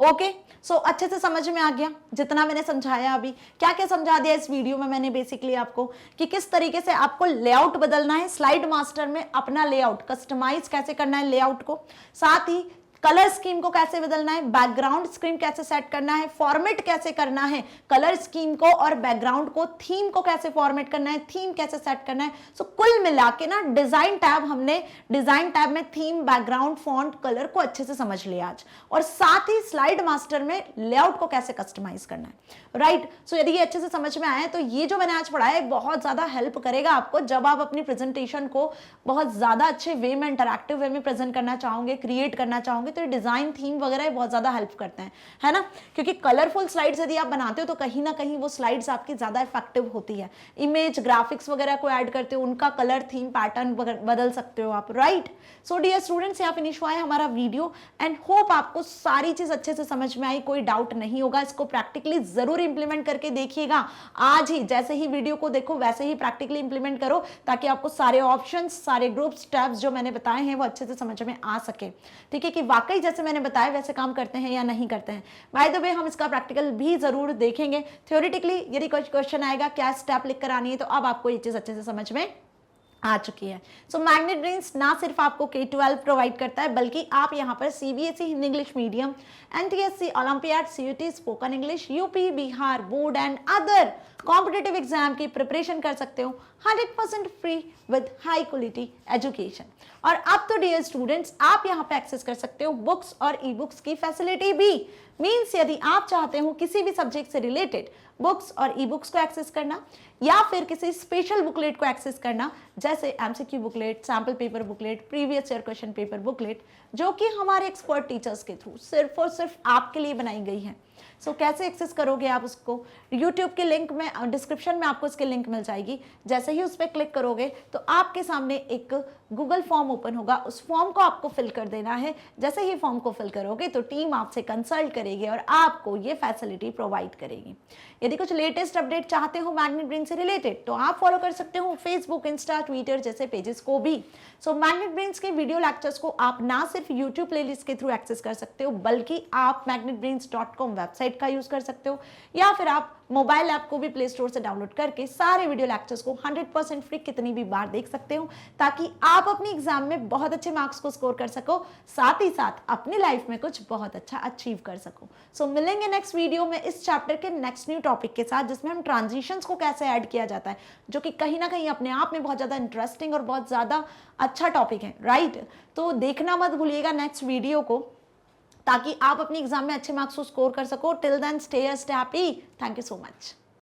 ओके, सो अच्छे से समझ में आ गया जितना मैंने समझाया अभी। क्या क्या समझा दिया इस वीडियो में मैंने बेसिकली आपको, कि किस तरीके से आपको लेआउट बदलना है स्लाइड मास्टर में, अपना लेआउट कस्टमाइज कैसे करना है लेआउट को, साथ ही कलर स्कीम को कैसे बदलना है, बैकग्राउंड स्कीम कैसे सेट करना है, फॉर्मेट कैसे करना है कलर स्कीम को और बैकग्राउंड को, थीम को कैसे फॉर्मेट करना है, थीम कैसे सेट करना है। सो कुल मिला के ना डिजाइन टैब, हमने डिजाइन टैब में थीम, बैकग्राउंड, फॉन्ट, कलर को अच्छे से समझ लिया आज, और साथ ही स्लाइड मास्टर में लेआउट को कैसे कस्टमाइज करना है, राइट। सो यदि ये अच्छे से समझ में आया तो ये जो मैंने आज पढ़ाया है बहुत ज्यादा हेल्प करेगा आपको जब आप अपनी प्रेजेंटेशन को बहुत ज्यादा अच्छे वे में, इंटरैक्टिव वे में प्रेजेंट करना चाहोगे, क्रिएट करना चाहोगे, तो डिजाइन, थीम वगैरह बहुत ज्यादा हेल्प करते हैं, है ना। क्योंकि कलरफुल स्लाइड्स यदि आप बनाते हो तो कहीं ना कहीं वो स्लाइड्स आपकी ज्यादा इफेक्टिव होती है। इमेज, ग्राफिक्स वगैरह को ऐड करते हो, उनका कलर, थीम, पैटर्न बदल सकते हो आप, राइट। सो डियर स्टूडेंट्स, यहाँ फिनिश हुआ है हमारा वीडियो एंड होप आपको सारी चीज अच्छे से समझ में आई, कोई डाउट नहीं होगा। इसको प्रैक्टिकली जरूर इंप्लीमेंट करके देखिएगा। आज ही जैसे ही वीडियो को देखो वैसे ही प्रैक्टिकली इंप्लीमेंट करो, ताकि आपको सारे ऑप्शंस, सारे ग्रुप्स, टैब्स जो मैंने बताए हैं वो अच्छे से समझ में आ सके, ठीक है, कि वाकई जैसे मैंने बताया वैसे काम करते हैं या नहीं करते हैं। बाय द वे हम इसका प्रैक्टिकल भी जरूर देखेंगे। थ्योरेटिकली यदि कोई क्वेश्चन आएगा क्या स्टेप लिख कर आनी है, तो अब आपको ये चीज अच्छे से समझ में आ चुकी है। सो मैग्नेट ब्रेन्स ना सिर्फ आपको K-12 प्रोवाइड करता है, बल्कि आप यहाँ पर CBSE Hindi English medium, NTSC, olympiad, CUT, spoken English, UP, Bihar board and other competitive exam की प्रिपरेशन कर सकते हो 100% free with high quality education. और अब तो डियर स्टूडेंट्स, आप यहाँ पे एक्सेस कर सकते हो बुक्स और ई बुक्स की फैसिलिटी भी। मीन्स यदि आप चाहते हो किसी भी सब्जेक्ट से रिलेटेड बुक्स और ई बुक्स को एक्सेस करना, या फिर किसी स्पेशल बुकलेट को एक्सेस करना, जैसे MCQ booklet, sample paper booklet, previous year question paper booklet, जो कि हमारे एक्सपर्ट टीचर्स के थ्रू सिर्फ और सिर्फ आपके लिए बनाई गई है। सो कैसे एक्सेस करोगे आप उसको, यूट्यूब के लिंक में, डिस्क्रिप्शन में आपको इसकी लिंक मिल जाएगी। जैसे ही उस पर क्लिक करोगे तो आपके सामने एक गूगल फॉर्म ओपन होगा, उस फॉर्म को आपको फिल कर देना है। जैसे ही फॉर्म को फिल करोगे तो टीम आपसे कंसल्ट करेगी और आपको ये फैसिलिटी प्रोवाइड करेगी। यदि कुछ लेटेस्ट अपडेट चाहते हो मैग्नेट ब्रेन से रिलेटेड, तो आप फॉलो कर सकते हो फेसबुक, इंस्टा, ट्विटर जैसे पेजेस को भी। सो मैग्नेट ब्रेन्स के वीडियो लेक्चर्स को आप ना सिर्फ यूट्यूब प्लेलिस्ट के थ्रू एक्सेस कर सकते हो, बल्कि आप magnetbrains.com वेबसाइट का यूज कर सकते हो, या फिर आप मोबाइल ऐप को भी प्ले स्टोर से डाउनलोड करके सारे वीडियो लेक्चर्स को 100% फ्री कितनी भी बार देख सकते हो, ताकि आप अपनी एग्जाम में बहुत अच्छे मार्क्स को स्कोर कर सको, साथ ही साथ अपनी लाइफ में कुछ बहुत अच्छा अचीव कर सको। सो मिलेंगे नेक्स्ट वीडियो में इस चैप्टर के नेक्स्ट न्यू टॉपिक के साथ, जिसमें हम ट्रांजिशंस को कैसे ऐड किया जाता है, जो कि कहीं ना कहीं अपने आप में बहुत ज्यादा इंटरेस्टिंग और बहुत ज्यादा अच्छा टॉपिक है, राइट। तो देखना मत भूलिएगा नेक्स्ट वीडियो को, ताकि आप अपनी एग्जाम में अच्छे मार्क्स को स्कोर कर सको। Till then stay happy. Thank you so much.